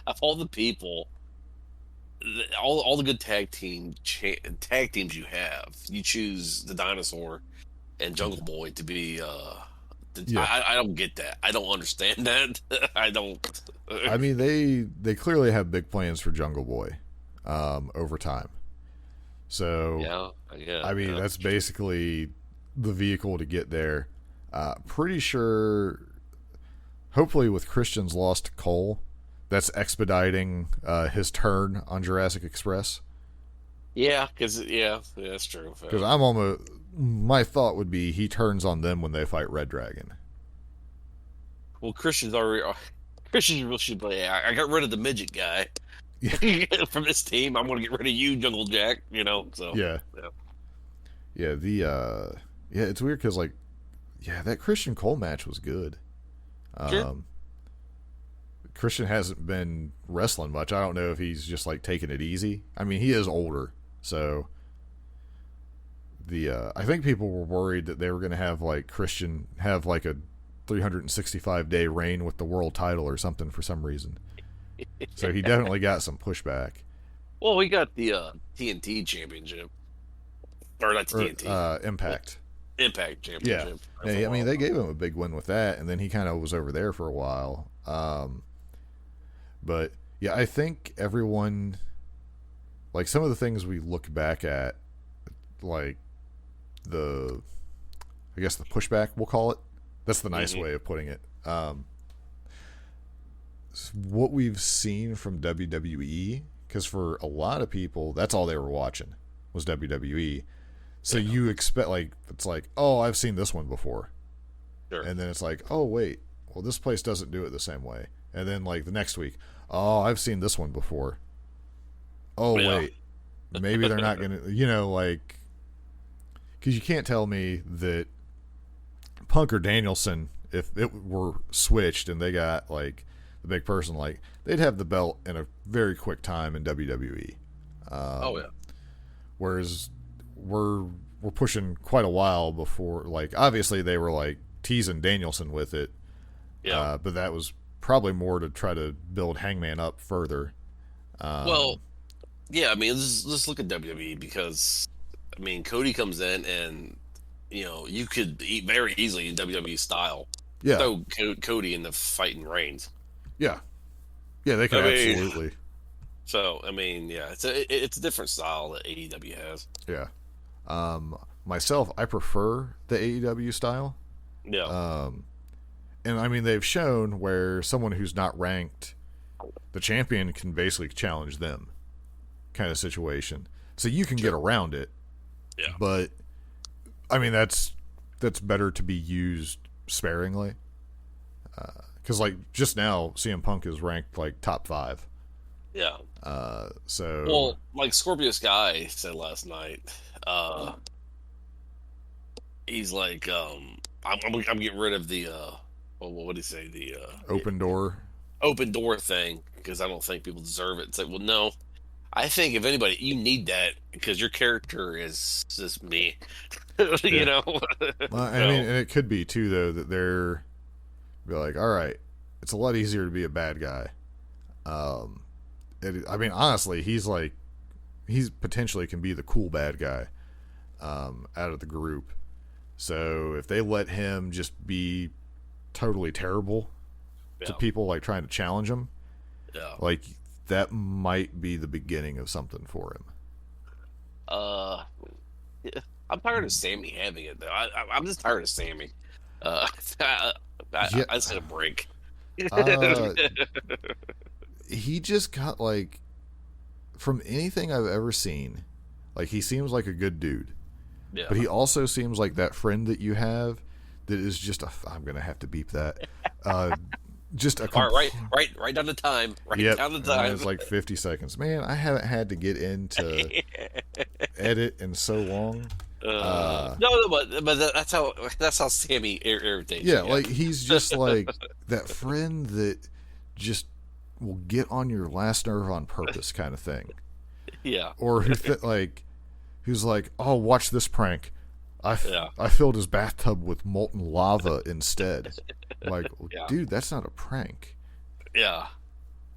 of all the people, all the good tag teams you have, you choose the Dinosaur and Jungle Boy to be. I don't get that. I don't understand that. I don't. I mean, they clearly have big plans for Jungle Boy over time. So yeah. I mean, that's basically the vehicle to get there. Pretty sure. Hopefully, with Christian's lost to Cole, that's expediting his turn on Jurassic Express. Yeah, because that's true. Because my thought would be he turns on them when they fight Red Dragon. Well, Christian really should play. I got rid of the midget guy from this team. I'm going to get rid of you, Jungle Jack. You know, so Yeah. It's weird because that Christian Cole match was good. Sure. Christian hasn't been wrestling much. I don't know if he's just like taking it easy. I mean, he is older, so I think people were worried that they were going to have like Christian have like a 365-day reign with the world title or something for some reason. So he definitely got some pushback. Well, we got the TNT championship, or not TNT, Impact. Impact championship. Yeah, I mean they gave him a big win with that, and then he kind of was over there for a while. But yeah, I think everyone, like some of the things we look back at, like the pushback, we'll call it. That's the nice way of putting it. What we've seen from WWE, because for a lot of people, that's all they were watching was WWE. So you expect it's like, oh, I've seen this one before. Sure. And then it's like, oh, wait, well, this place doesn't do it the same way. And then like the next week, oh, I've seen this one before. Oh, wait, maybe they're not going to, because you can't tell me that Punk or Danielson, if it were switched and they got like the big person, like they'd have the belt in a very quick time in WWE. Whereas we're pushing quite a while before, like obviously they were like teasing Danielson with it. Yeah. But that was probably more to try to build Hangman up further. I mean, let's look at WWE because, I mean, Cody comes in and, you could eat very easily in WWE style. Yeah. Throw Cody in the fighting Reigns. Yeah. Yeah, they could absolutely. So, I mean, it's a different style that AEW has. Yeah. Myself, I prefer the AEW style. Yeah. And I mean, they've shown where someone who's not ranked, the champion can basically challenge them, kind of situation. So you can get around it. Yeah. But I mean, that's better to be used sparingly. Because like just now, CM Punk is ranked like top 5. Yeah. So like Scorpio Sky said last night, he's like, I'm getting rid of the what did he say, the open door thing because I don't think people deserve it. It's like, well, no, I think if anybody, you need that because your character is just me. Yeah. You know. Well, I mean, and it could be too though that they're be like, all right, it's a lot easier to be a bad guy. I mean, honestly, he's potentially can be the cool bad guy out of the group. So if they let him just be totally terrible to people like trying to challenge him, like that might be the beginning of something for him. I'm tired of Sammy having it though. I'm just tired of Sammy. I just had a break. He just got like, from anything I've ever seen, like he seems like a good dude. Yeah. But he also seems like that friend that you have that is just I'm gonna have to beep that. Just a all right down the time. Down the time. It's like 50 seconds. Man, I haven't had to get into edit in so long. No, but that's how Sammy irritates. Yeah, like he's just like that friend that just will get on your last nerve on purpose, kind of thing. Yeah. Or who's like, oh, watch this prank. I filled his bathtub with molten lava instead. Like, dude, that's not a prank. Yeah.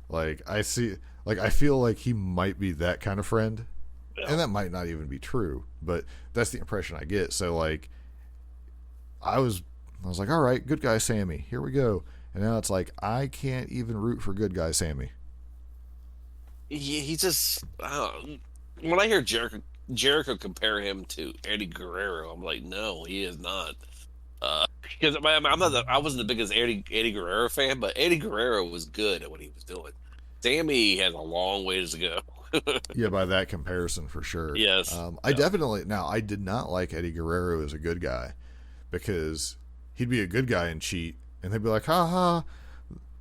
Like, I feel like he might be that kind of friend. Yeah. And that might not even be true, but that's the impression I get. So, like, I was like, all right, good guy Sammy, here we go. And now it's like, I can't even root for good guy Sammy. He just, when I hear Jericho compare him to Eddie Guerrero, I'm like, no, he is not. Because I wasn't the biggest Eddie Guerrero fan, but Eddie Guerrero was good at what he was doing. Sammy has a long ways to go. Yeah, by that comparison, for sure. Yes. I did not like Eddie Guerrero as a good guy, because he'd be a good guy and cheat, and they'd be like, ha ha,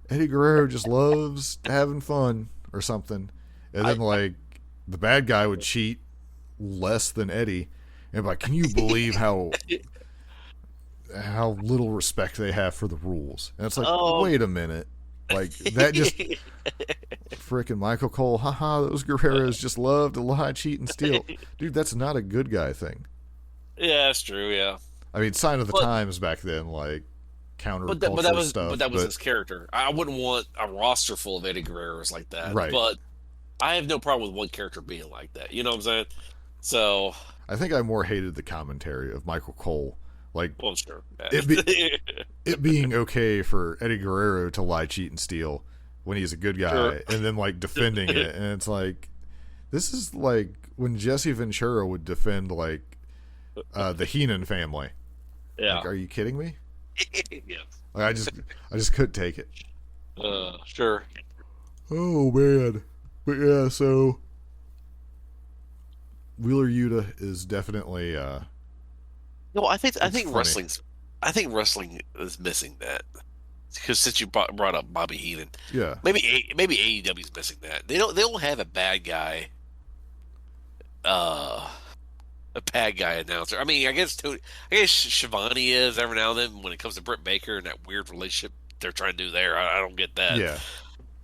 Eddie Guerrero just loves having fun or something. And then the bad guy would cheat less than Eddie, and be like, can you believe how little respect they have for the rules? And it's like, wait a minute, like that just frickin' Michael Cole, haha, those Guerreros just love to lie, cheat, and steal. Dude, that's not a good guy thing. Yeah, that's true. Yeah. I mean, sign of the times back then, like countercultural stuff. But that was his character. I wouldn't want a roster full of Eddie Guerreros like that. Right. But I have no problem with one character being like that. You know what I'm saying? So I think I more hated the commentary of Michael Cole. Like, well, sure. It being okay for Eddie Guerrero to lie, cheat, and steal when he's a good guy, sure. And then like defending it, and it's like, this is like when Jesse Ventura would defend like the Heenan family. Yeah. Like, are you kidding me? Yeah. Like, I just couldn't take it. Sure. Oh man, but yeah, so Wheeler Yuta is definitely. No, I think funny. wrestling is missing that, because since you brought up Bobby Heenan, Yeah, maybe AEW is missing that. They don't have a bad guy announcer. I mean, I guess Shivani is every now and then when it comes to Britt Baker and that weird relationship they're trying to do there. I don't get that. yeah,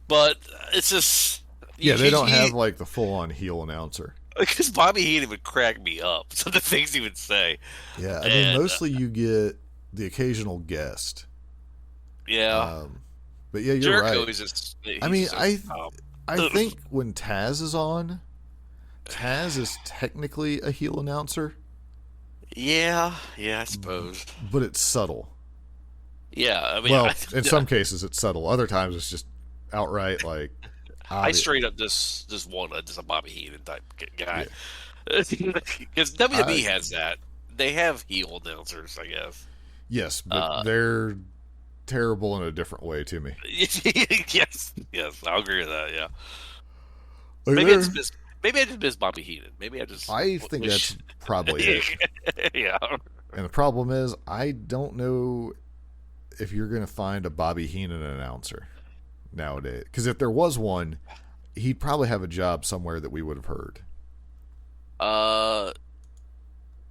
but it's just they don't have like the full on heel announcer. Because Bobby Heenan would crack me up. Some of the things he would say. Yeah, I mean, mostly you get the occasional guest. Yeah. But yeah, you're Jericho right. is just. I mean, I think when Taz is on, Taz is technically a heel announcer. Yeah, I suppose. But it's subtle. Yeah, I mean, well, in some cases it's subtle. Other times it's just outright like. I straight up just want a Bobby Heenan type guy. Because WWE has that. They have heel announcers, I guess. Yes, but they're terrible in a different way to me. yes, I'll agree with that. Yeah. Like maybe I just miss Bobby Heenan. I think that's probably it. Yeah. And the problem is, I don't know if you're going to find a Bobby Heenan announcer nowadays. Because if there was one, he'd probably have a job somewhere that we would have heard.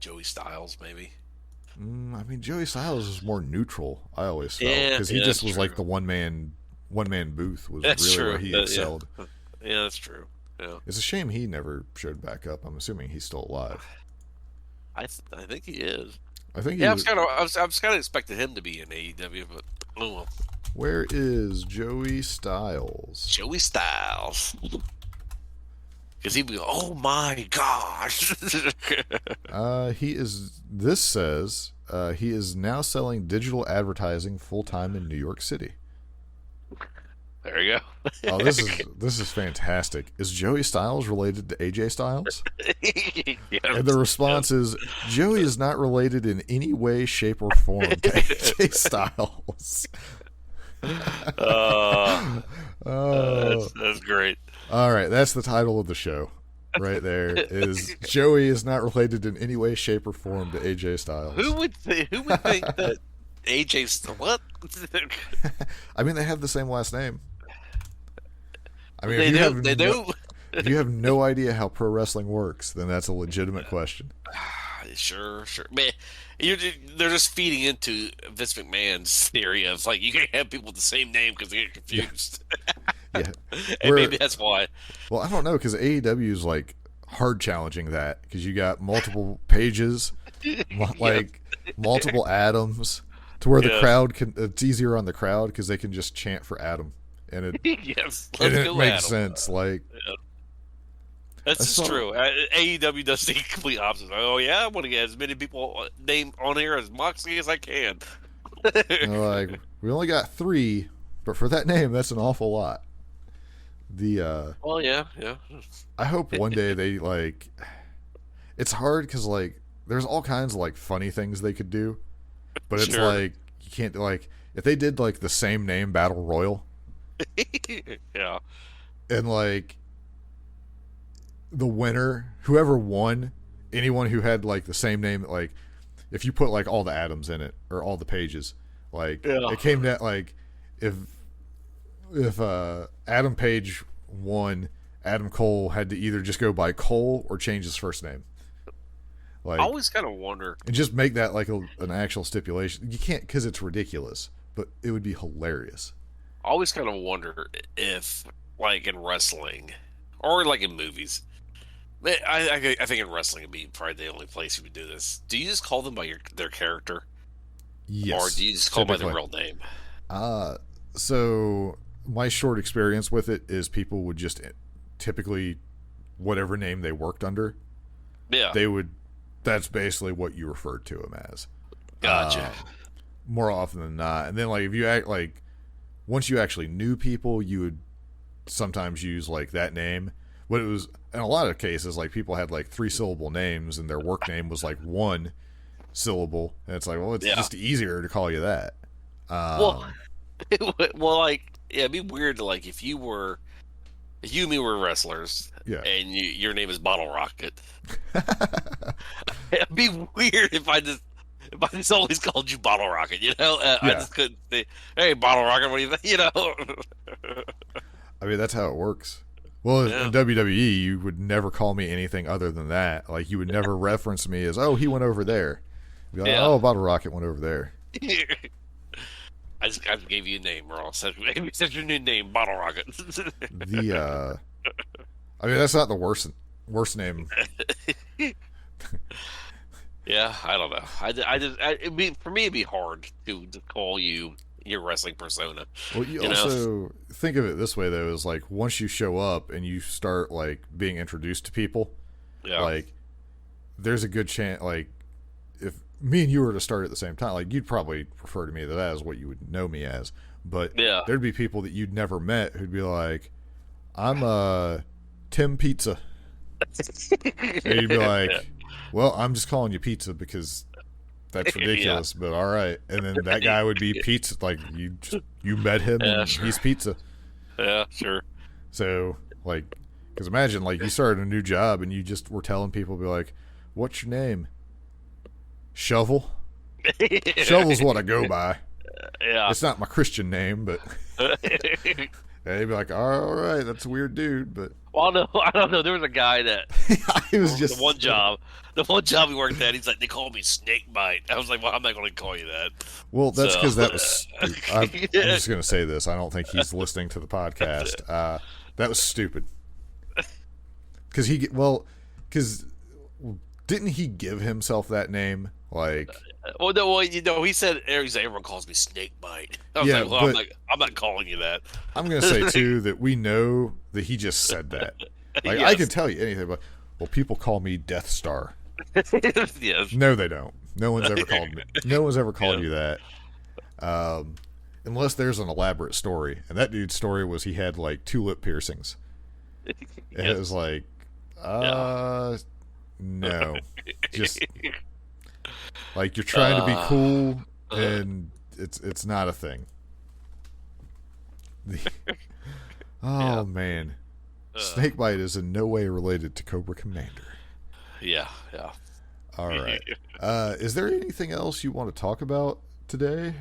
Joey Styles, maybe. I mean, Joey Styles is more neutral, I always felt. Yeah, Because he just was true. like the one-man booth was That's really true. where he excelled. Yeah, that's true. Yeah. It's a shame he never showed back up. I'm assuming he's still alive. I think he is. I think. Yeah, I was kind of expecting him to be in AEW, but oh well. Where is Joey Styles? Joey Styles. Because he'd be, oh my gosh. He is. This says he is now selling digital advertising full time in New York City. There you go. Oh, this is fantastic. Is Joey Styles related to AJ Styles? Yeah. And the response is, Joey is not related in any way, shape, or form to AJ Styles. That's great. All right, that's the title of the show. Right there is Joey is not related in any way, shape, or form to AJ Styles. Who would think that AJ's what? I mean, they have the same last name. I mean, They do. If you have no idea how pro wrestling works, then that's a legitimate question. Sure. Man, they're just feeding into Vince McMahon's theory of like you can't have people with the same name because they get confused. Yeah, and maybe that's why. Well, I don't know because AEW is like hard challenging that because you got multiple pages, like multiple Adams, to where the crowd can. It's easier on the crowd because they can just chant for Adam, and it it makes sense. Like. Yeah. That's true. AEW does the complete opposite. Oh yeah, I want to get as many people named on here as Moxley as I can. Like we only got 3, but for that name, that's an awful lot. Well, yeah. I hope one day they like. It's hard because like there's all kinds of like funny things they could do, but it's like you can't like if they did like the same name Battle Royal. Yeah. And like. The winner, whoever won, anyone who had like the same name, like if you put like all the Adams in it or all the pages, like it came to like if Adam Page won, Adam Cole had to either just go by Cole or change his first name. Like I always kind of wonder and just make that like an actual stipulation. You can't because it's ridiculous, but it would be hilarious. I always kind of wonder if like in wrestling or like in movies. I think in wrestling would be probably the only place you would do this. Do you just call them by their character? Yes. Or do you just call them by their real name? So my short experience with it is people would just typically whatever name they worked under. Yeah. That's basically what you referred to them as. Gotcha. More often than not. And then like if you act like once you actually knew people, you would sometimes use like that name. But it was in a lot of cases like people had like 3-syllable names and their work name was like 1 syllable, and it's like, well, it's just easier to call you that. Well, like it'd be weird to like if you and me were wrestlers, and your name is Bottle Rocket. It'd be weird if I just always called you Bottle Rocket, you know? I just couldn't say, hey, Bottle Rocket, what do you think? You know? I mean, that's how it works. Well, in WWE, you would never call me anything other than that. Like, you would never reference me as, oh, he went over there. You'd be like, oh, Bottle Rocket went over there. I just gave you a name, Ross. Maybe such your new name, Bottle Rocket. I mean, that's not the worst name. Yeah, I don't know. For me, it'd be hard to call you your wrestling persona. Well, you also think of it this way though: is like once you show up and you start like being introduced to people, like there's a good chance. Like if me and you were to start at the same time, like you'd probably refer to me that as what you would know me as. But there'd be people that you'd never met who'd be like, "I'm Tim Pizza," and you'd be like, "Well, I'm just calling you Pizza because." That's ridiculous, but all right. And then that guy would be Pizza. Like you met him, and he's Pizza. Yeah, sure. So like, because imagine like you started a new job and you just were telling people, be like, "What's your name?" Shovel. Shovel's what I go by. Yeah, it's not my Christian name, but they'd be like, "All right, that's a weird dude." But well, no, I don't know. There was a guy that he was just the one job he worked at. He's like, they call me Snakebite. I was like, well, I'm not going to call you that. Well, that's because that was. I'm just going to say this. I don't think he's listening to the podcast. That was stupid. because didn't he give himself that name? Like, well, no, well, he said everyone calls me Snakebite. I was Yeah, like, well, but- I'm not calling you that. I'm gonna say too that we know that he just said that. Like, I Yes. can tell you anything, but people call me Death Star. Yes. No, they don't. No one's ever called me. No one's ever called Yeah. you that. Unless there's an elaborate story, and that dude's story was he had like 2 lip piercings, and Yes. it was like, no, just like you're trying to be cool, and it's not a thing. Oh man, Snakebite is in no way related to Cobra Commander. Yeah. All right, is there anything else you want to talk about today?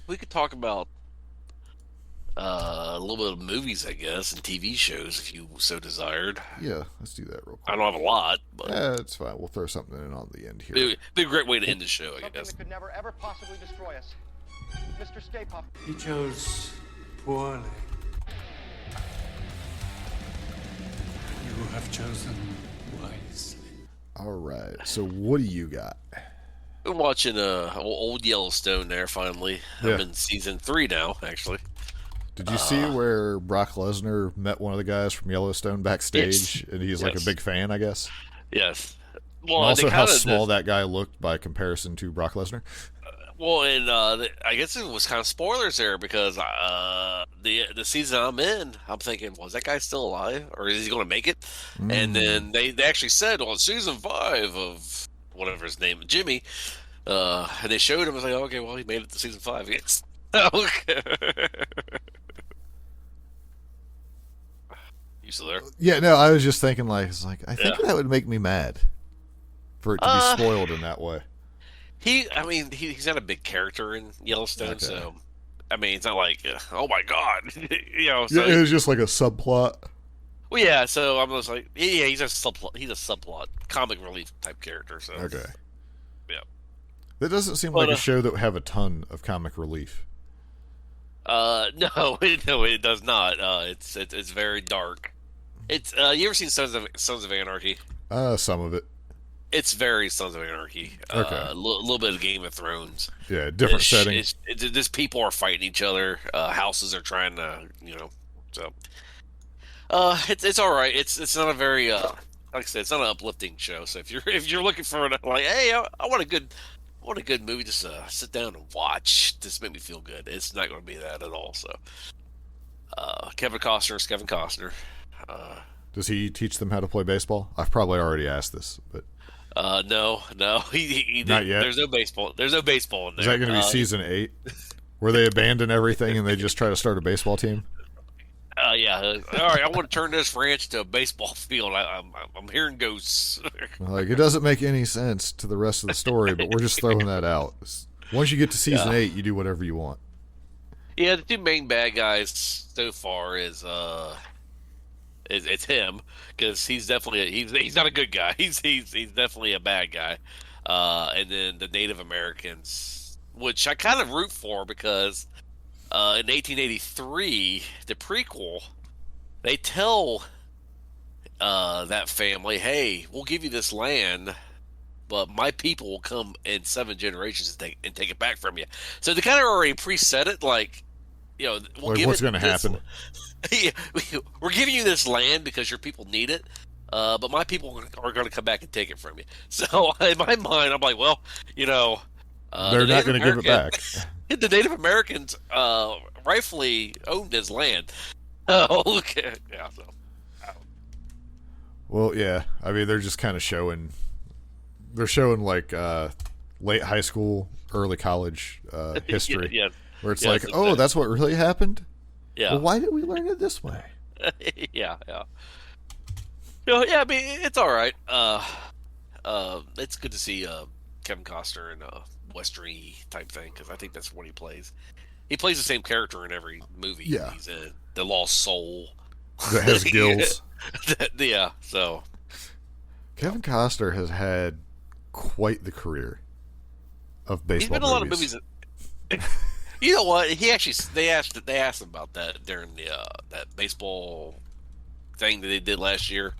We could talk about a little bit of movies, I guess, and TV shows if you so desired. Yeah, let's do that real quick. I don't have a lot, but Yeah, it's fine. We'll throw something in on the end here. it'd be a great way to end the show, I Something guess. that could never ever possibly destroy us. Mr. Stay Puft. He chose poorly. You have chosen wisely. All right. So what do you got? Been watching old Yellowstone there finally. Yeah. I'm in season 3 now, actually. Did you see where Brock Lesnar met one of the guys from Yellowstone backstage, and he's like a Yes. big fan, I guess? Yes. And Well, also they how kinda small that guy looked by comparison to Brock Lesnar. Well, and I guess it was kind of spoilers there because the season I'm in, I'm thinking, was that guy still alive, or is he going to make it? And then they actually said on season 5 of whatever his name, Jimmy, and they showed him. I was like, okay, well, he made it to season 5. Yes. Okay. You still there? Yeah, no, I was just thinking I think Yeah. that would make me mad for it to be spoiled in that way. He's not a big character in Yellowstone, Okay. so I mean, it's not like, oh my god, Yeah, So, it was just like a subplot. well, yeah. So I'm just like, yeah, he's a subplot. He's a subplot, comic relief type character. So Okay. yeah. That doesn't seem But, like a show that would have a ton of comic relief. No, it does not. It's very dark. It's you ever seen Sons of Anarchy? Some of it. It's very Sons of Anarchy. Okay. A little bit of Game of Thrones. Yeah, different setting. Just people are fighting each other. Houses are trying to, so. It's all right. It's not a very like I said, it's not an uplifting show. So if you're looking for like, hey, I want a good movie, just sit down and watch. Just make me feel good. It's not going to be that at all. So, Kevin Costner. Does he teach them how to play baseball? I've probably already asked this, but No, he Not yet? There's no baseball. There's no baseball in there. is that going to be season 8, where they abandon everything and they just try to start a baseball team? Yeah. All right, I want to turn this ranch to a baseball field. I'm hearing ghosts. Like, it doesn't make any sense to the rest of the story, but we're just throwing that out. Once you get to season 8, you do whatever you want. Yeah, the 2 main bad guys so far is it's him, because he's definitely he's not a good guy. He's definitely a bad guy. And then the Native Americans, which I kind of root for, because in 1883, the prequel, they tell that family, hey, we'll give you this land, but my people will come in 7 generations and take it back from you. So they kind of already preset it, like, we'll Like, give what's going going to to happen? Yeah, we're giving you this land because your people need it, but my people are going to come back and take it from you. So in my mind, I'm like, well, They're not going to give it back. The Native Americans rightfully owned this land. Oh, okay. Yeah. So, Well, yeah. I mean, they're just kind of showing. They're showing like late high school, early college history, yeah, where it's Yes, like, exactly. oh, that's what really happened. yeah, Well, why did we learn it this way? yeah. Yeah, I mean, it's all right. It's good to see Kevin Costner in a westerny type thing, because I think that's what he plays. He plays the same character in every movie Yeah. he's in. The lost soul. That has gills. Yeah, so Kevin Costner has had quite the career of he's baseball been in a lot of movies. movies. You know what? He actually they asked him about that during the that baseball thing that they did last year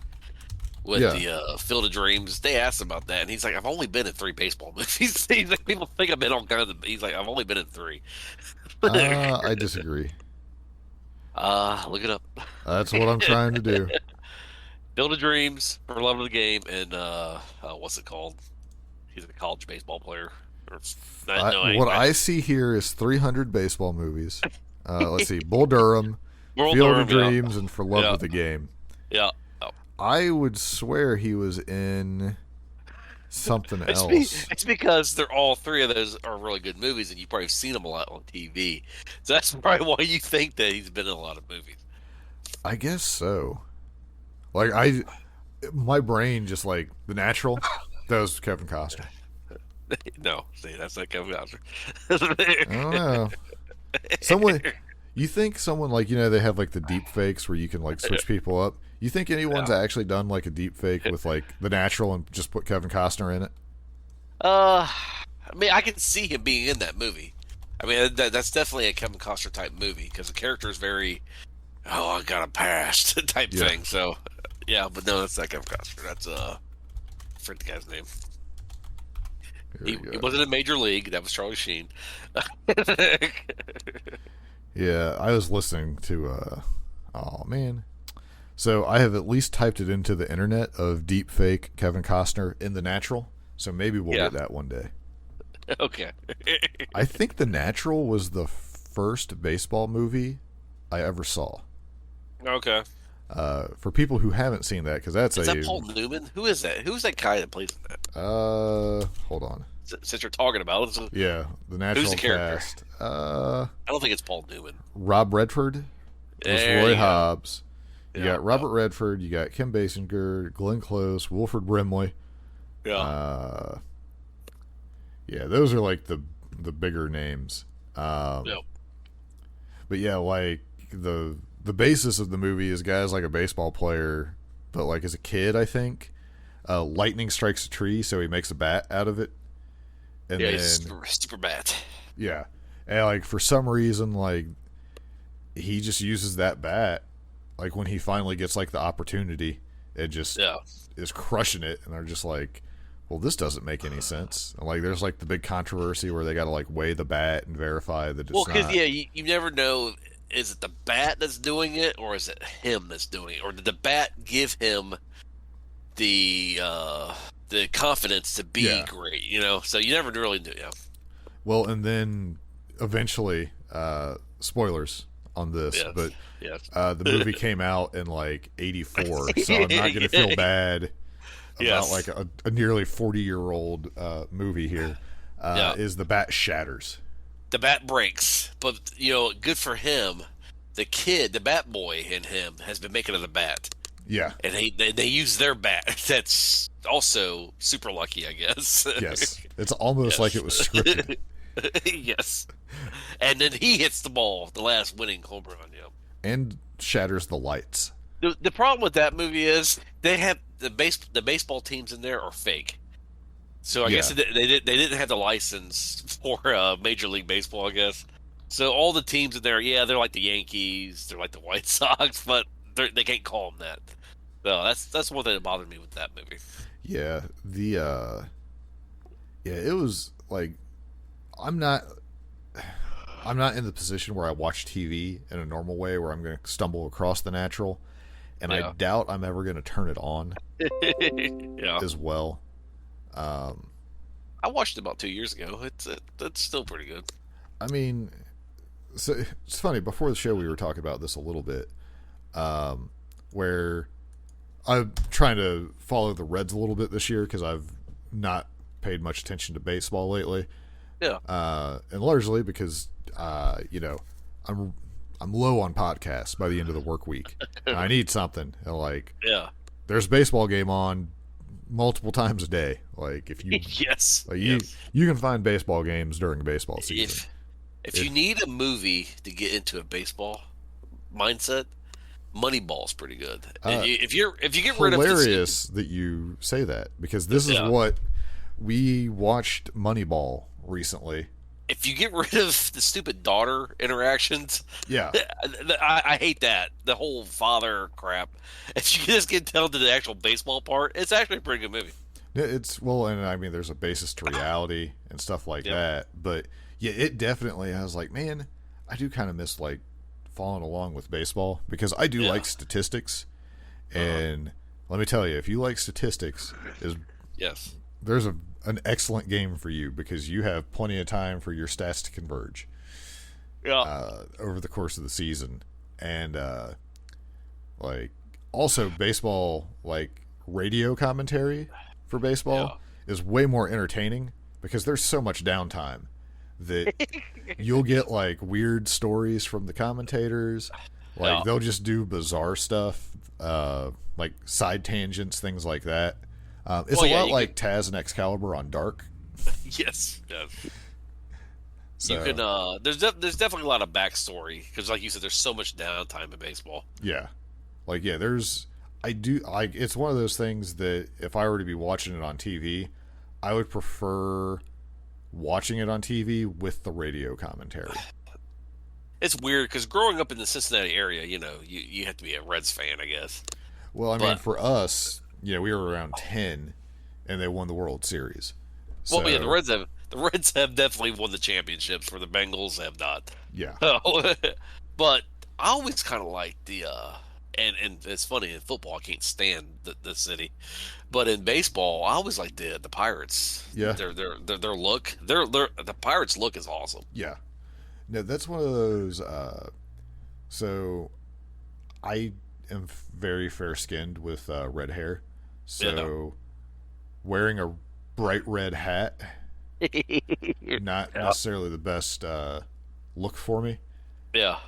with the Field of Dreams. They asked about that, and he's like, "I've only been in 3 baseball movies." He's like, "People think I've been on kind of." He's like, "I've only been in 3." I disagree. Look it up. That's what I'm trying to do. Field of Dreams, For Love of the Game, and what's it called? He's a college baseball player. I see here is 300 baseball movies. Let's see, Bull Durham, Field of Dreams, and For Love of the Game. Yeah. I would swear he was in something else. It's because they're all 3 of those are really good movies, and you've probably seen them a lot on TV. So that's probably why you think that he's been in a lot of movies. I guess so. Like my brain just like The Natural. That was Kevin Costner. No, see, that's not Kevin Costner. I don't know. You think someone like, they have like the deep fakes where you can like switch people up. You think anyone's actually done like a deep fake with like The Natural and just put Kevin Costner in it? I mean, I can see him being in that movie. I mean, that's definitely a Kevin Costner type movie because the character is very, I got a past type thing. So, yeah, but no, that's not Kevin Costner. That's I forget the guy's name. He wasn't in Major League. That was Charlie Sheen. Yeah, I was listening to. Oh man. So I have at least typed it into the internet of deep fake Kevin Costner in The Natural. So maybe we'll get that one day. Okay. I think The Natural was the first baseball movie I ever saw. Okay. For people who haven't seen that, because that's is that Paul Newman? Who is that? Who's that guy that plays in that? Hold on. Since you're talking about it, The Natural who's the character? cast. I don't think it's Paul Newman. Rob Redford was Roy Hobbs. You got Robert Redford. You got Kim Basinger, Glenn Close, Wilford Brimley. Yeah. Those are like the bigger names. But yeah, like the basis of the movie is guys like a baseball player, but like as a kid, I think, lightning strikes a tree, so he makes a bat out of it. And then, super bat. Yeah, and like for some reason, like he just uses that bat. Like when he finally gets like the opportunity, it just is crushing it, and they're just like, well, this doesn't make any sense. And like there's like the big controversy where they got to like weigh the bat and verify that it's not. Well, because you never know. Is it the bat that's doing it, or is it him that's doing it, or did the bat give him the confidence to be great? So you never really do. Yeah. Well, and then eventually, spoilers on this, but the movie came out in like '84, so I'm not going to feel bad about like a nearly 40-year-old movie here. Is the bat shatters? The bat breaks, but good for him. The kid, the bat boy in him, has been making it a bat. Yeah, and they use their bat. That's also super lucky, I guess. Yes, it's almost like it was scripted. Yes, and then he hits the ball, the last winning home run. And shatters the lights. The problem with that movie is they have the baseball teams in there are fake. So I guess they didn't have the license for Major League Baseball, I guess. So all the teams in there, they're like the Yankees, they're like the White Sox, but they can't call them that. So that's one thing that bothered me with that movie. Yeah, it was like I'm not in the position where I watch TV in a normal way where I'm going to stumble across The Natural, and I doubt I'm ever going to turn it on as well. I watched it about 2 years ago. It's still pretty good. I mean, so it's funny. Before the show, we were talking about this a little bit, where I'm trying to follow the Reds a little bit this year because I've not paid much attention to baseball lately. Yeah. And largely because I'm low on podcasts by the end of the work week. And I need something. And there's a baseball game on multiple times a day. Like if you you can find baseball games during baseball season. If you need a movie to get into a baseball mindset, Moneyball's pretty good. If you get rid of hilarious that you say that because this is what we watched Moneyball recently. if you get rid of the stupid daughter interactions, Yeah. I hate that. The whole father crap. If you just get down to the actual baseball part, it's actually a pretty good movie. It's well, and I mean, there's a basis to reality and stuff like that. But yeah, it definitely. I was like, man, I do kind of miss like following along with baseball because I do like statistics. And let me tell you, if you like statistics, there's an excellent game for you because you have plenty of time for your stats to converge. Yeah. Over the course of the season, and like also baseball, like radio commentary for baseball is way more entertaining because there's so much downtime that you'll get like weird stories from the commentators. Like they'll just do bizarre stuff, like side tangents, things like that. It's a lot like Taz and Excalibur on Dark. Yes. So, you can. There's definitely a lot of backstory because, like you said, there's so much downtime in baseball. Yeah, like it's one of those things that if I were to be watching it on TV, I would prefer watching it on TV with the radio commentary. It's weird because growing up in the Cincinnati area, you have to be a Reds fan, I guess. Well, I mean, for us, we were around 10, and they won the World Series. So, well, yeah, the Reds have definitely won the championships, where the Bengals have not. Yeah. But I always kind of like the and it's funny in football I can't stand the city, but in baseball I always like the Pirates. Yeah. Their look, the Pirates look is awesome. Yeah. No, that's one of those. So, I am very fair skinned with red hair, so wearing a bright red hat, not necessarily the best look for me. Yeah.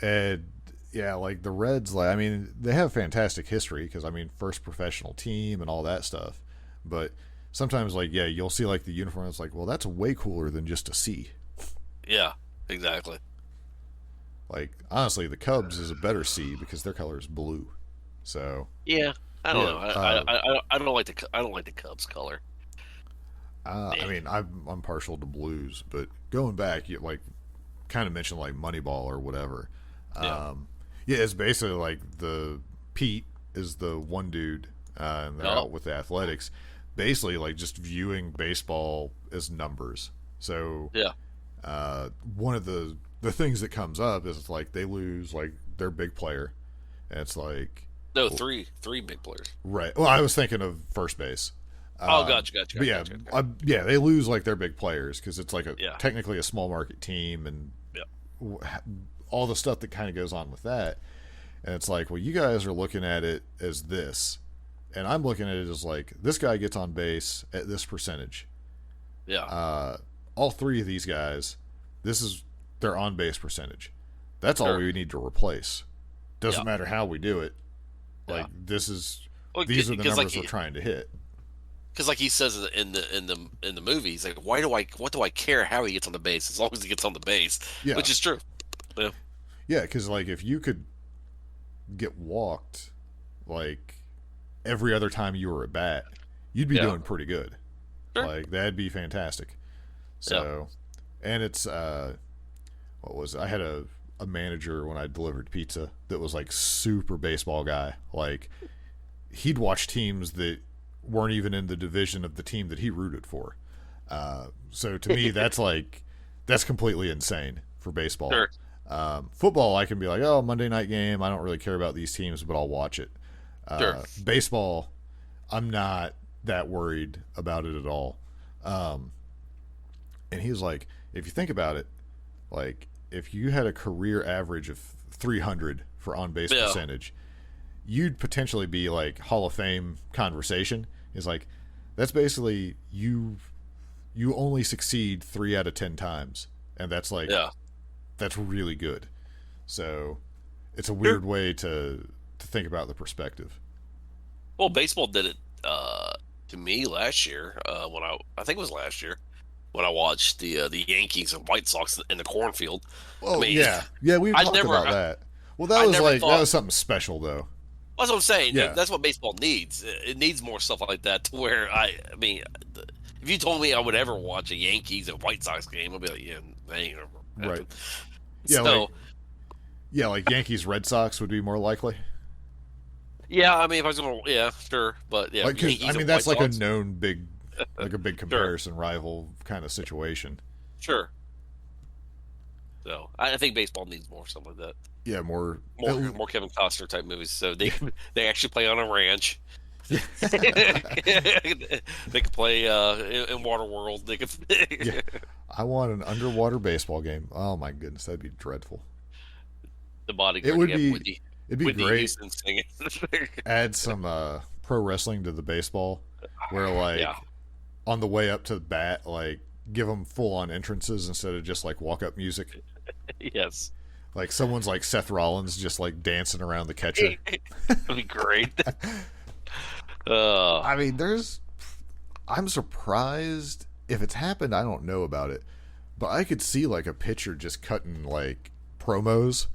And yeah, like the Reds, like I mean, they have fantastic history because I mean, first professional team and all that stuff. But sometimes, like, you'll see like the uniform. It's like, well, that's way cooler than just a C. Yeah, exactly. Like honestly, the Cubs is a better C because their color is blue. So yeah, I don't know. I don't like the Cubs color. I mean, I'm partial to blues, but going back, you like kind of mentioned like Moneyball or whatever. It's basically like the Pete is the one dude, and they're out with the athletics, basically like just viewing baseball as numbers. So one of the things that comes up is it's like they lose like their big player, and it's like three big players. Right. Well, I was thinking of first base. Gotcha. But yeah, they lose like their big players because it's like technically a small market team and all the stuff that kind of goes on with that. And it's like, well, you guys are looking at it as this, and I'm looking at it as like this guy gets on base at this percentage. Yeah. All three of these guys, this is their on base percentage. That's all we need to replace. Doesn't matter how we do it. Like these are the numbers we're trying to hit. Because, like he says in the movie, he's like, what do I care how he gets on the base as long as he gets on the base? Yeah. Which is true. Yeah. Yeah, because like if you could get walked like every other time you were at bat, you'd be doing pretty good. Sure. Like that'd be fantastic. So, and it's what was it? I had a manager when I delivered pizza that was like super baseball guy. Like he'd watch teams that weren't even in the division of the team that he rooted for. So to me, that's completely insane for baseball. Sure. Football, I can be like, oh, Monday night game. I don't really care about these teams, but I'll watch it. Sure. Baseball, I'm not that worried about it at all. And he was like, if you think about it, like if you had a career average of 300 for on-base percentage, you'd potentially be like Hall of Fame conversation. Is like, that's basically you only succeed 3 out of 10 times. And that's like, that's really good. So it's a weird way to think about the perspective. Well, baseball did it to me last year when I think it was last year when I watched the Yankees and White Sox in the cornfield. Oh, I mean, we talked about that. Well, that was something special though. That's what I'm saying. Yeah. That's what baseball needs. It needs more stuff like that to where if you told me I would ever watch a Yankees and White Sox game, I'd be like, yeah, that ain't gonna happen. Right. Yeah, So, like Yankees Red Sox would be more likely. yeah, I mean, if I was gonna, yeah, sure, but yeah, Like, 'cause, Yankees I mean, and that's White like Sox, a known big, like a big comparison rival kind of situation. sure. So I think baseball needs more something like that. Yeah, more. More Kevin Costner type movies. So they actually play on a ranch. They could play in Waterworld. They could. Yeah. I want an underwater baseball game. Oh my goodness, that'd be dreadful. The bodyguard. It would yeah, be. It'd be Whitney great. Houston singing. Add some pro wrestling to the baseball, where like Yeah. on the way up to the bat, like give them full on entrances instead of just like walk up music. Yes. Like someone's like Seth Rollins just like dancing around the catcher. That'd be great. I mean, I'm surprised if it's happened. I don't know about it, but I could see like a pitcher just cutting like promos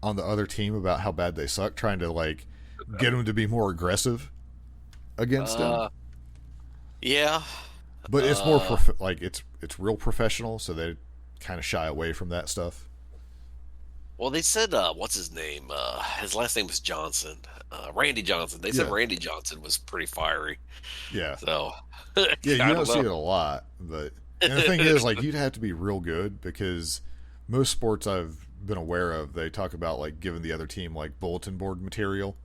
on the other team about how bad they suck, trying to like get them to be more aggressive against them. Yeah. But it's more like it's real professional, so they kind of shy away from that stuff. Well, they said, what's his name? His last name was Johnson. Randy Johnson. They said Yeah. Randy Johnson was pretty fiery. Yeah, So, yeah, you I don't see know. it a lot, but and the thing is, like, you'd have to be real good because most sports I've been aware of, they talk about like giving the other team like bulletin board material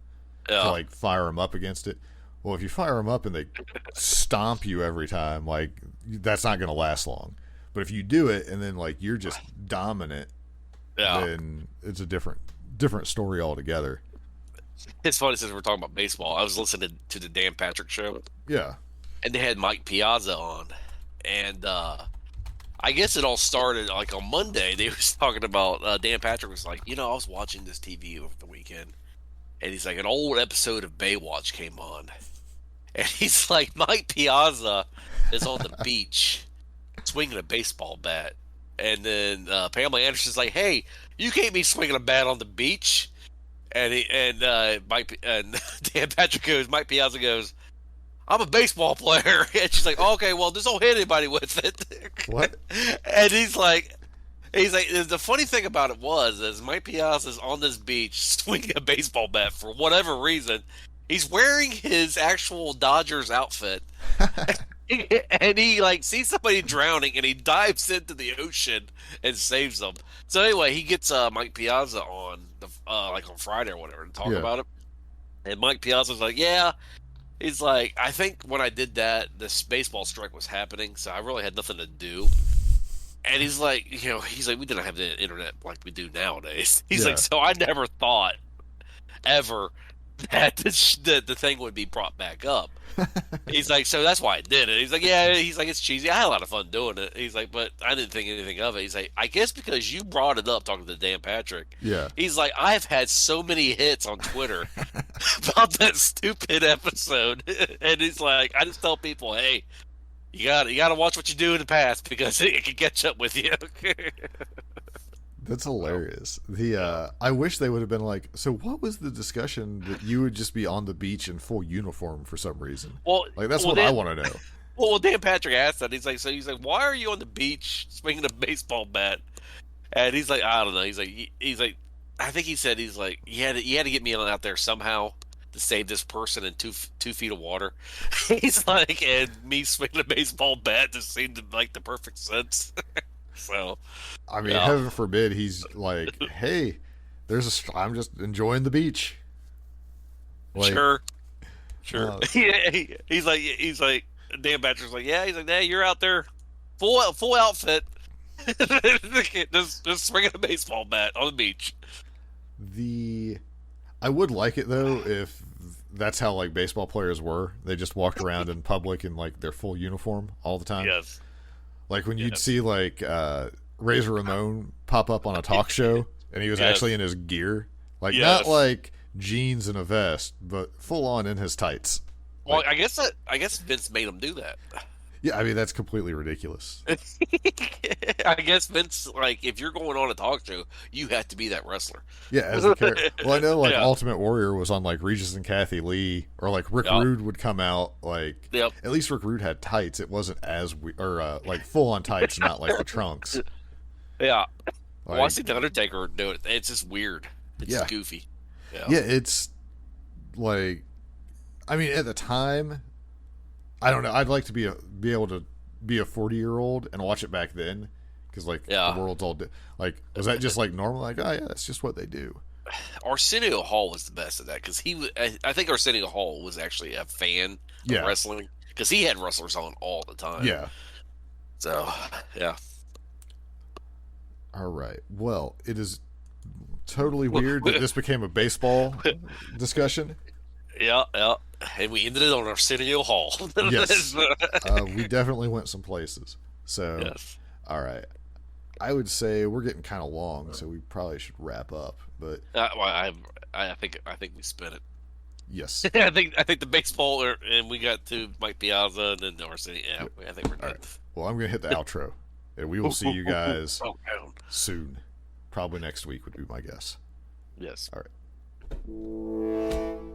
Yeah. to like fire them up against it. Well, if you fire them up and they stomp you every time, like that's not going to last long. But if you do it and then like you're just dominant, Yeah. then it's a different story altogether. It's funny since we're talking about baseball. I was listening to the Dan Patrick show, Yeah, and they had Mike Piazza on, and I guess it all started like on Monday. They was talking about Dan Patrick was like, I was watching this TV over the weekend, and he's like, an old episode of Baywatch came on, and he's like, Mike Piazza is on the beach swinging a baseball bat, and then Pamela Anderson's like, hey, you can't be swinging a bat on the beach. And Mike and Dan Patrick goes, Mike Piazza goes, I'm a baseball player. And she's like, oh, okay, well, just don't hit anybody with it. What? And he's like, the funny thing about it is Mike Piazza's on this beach swinging a baseball bat for whatever reason. He's wearing his actual Dodgers outfit. And he like sees somebody drowning and he dives into the ocean and saves them. So anyway, he gets Mike Piazza on the like on Friday or whatever to talk about it. And Mike Piazza's like, yeah. He's like, I think when I did that, this baseball strike was happening, so I really had nothing to do. And he's like, we didn't have the internet like we do nowadays. He's like, so I never thought ever that the thing would be brought back up. He's like, so that's why I did it. He's like, yeah. He's like, it's cheesy. I had a lot of fun doing it. He's like, but I didn't think anything of it. He's like, I guess because you brought it up talking to Dan Patrick. Yeah. He's like, I've had so many hits on Twitter about that stupid episode. And he's like, I just tell people, hey, you gotta watch what you do in the past because it can catch up with you. That's hilarious. I wish they would have been like, so what was the discussion that you would just be on the beach in full uniform for some reason? Well, like that's what I want to know. Well, Dan Patrick asked that. He's like, why are you on the beach swinging a baseball bat? And he's like, I don't know. He's like, I think he said he's like, you had to get me out there somehow to save this person in 2 feet of water. He's like, and me swinging a baseball bat just seemed to make the perfect sense. So, I mean, heaven forbid he's like, hey, I'm just enjoying the beach. Like, sure. Yeah, he's like, Dan Patrick's like, yeah. He's like, hey, you're out there, full outfit, just swinging a baseball bat on the beach. I would like it though if that's how like baseball players were. They just walked around in public in like their full uniform all the time. Yes. Like when you'd see like Razor Ramon pop up on a talk show and he was actually in his gear. Like not like jeans and a vest, but full on in his tights. Well, like, I guess Vince made him do that. Yeah, I mean that's completely ridiculous. I guess Vince, like, if you're going on a talk show, you have to be that wrestler. Yeah, as the character. Well, I know like Yeah. Ultimate Warrior was on like Regis and Kathy Lee, or like Rick Yep. Rude would come out like. Yep. At least Rick Rude had tights. It wasn't as like full on tights, not like the trunks. Yeah. Like, Well, I see the Undertaker do it. It's just weird. It's Yeah. just goofy. yeah, it's like, I mean, at the time, I don't know. I'd like to be able to be a 40-year-old and watch it back then, because like Yeah. the world's all like, was that just like normal? Like, oh yeah, that's just what they do. Arsenio Hall was the best at that because I think Arsenio Hall was actually a fan of Yeah. wrestling because he had wrestlers on all the time. Yeah. So, yeah. All right. Well, it is totally weird that this became a baseball discussion. Yeah, yeah. And we ended it on Arsenio Hall. Yes. We definitely went some places. So, Yes. all right. I would say we're getting kind of long, so we probably should wrap up. But Well, I think we spent it. yes. I think the baseball and we got to Mike Piazza and then Arsenio. Yeah, I think we're All done. right. Well, I'm going to hit the outro, and we will see you guys Oh, man. soon. Probably next week would be my guess. Yes. All right.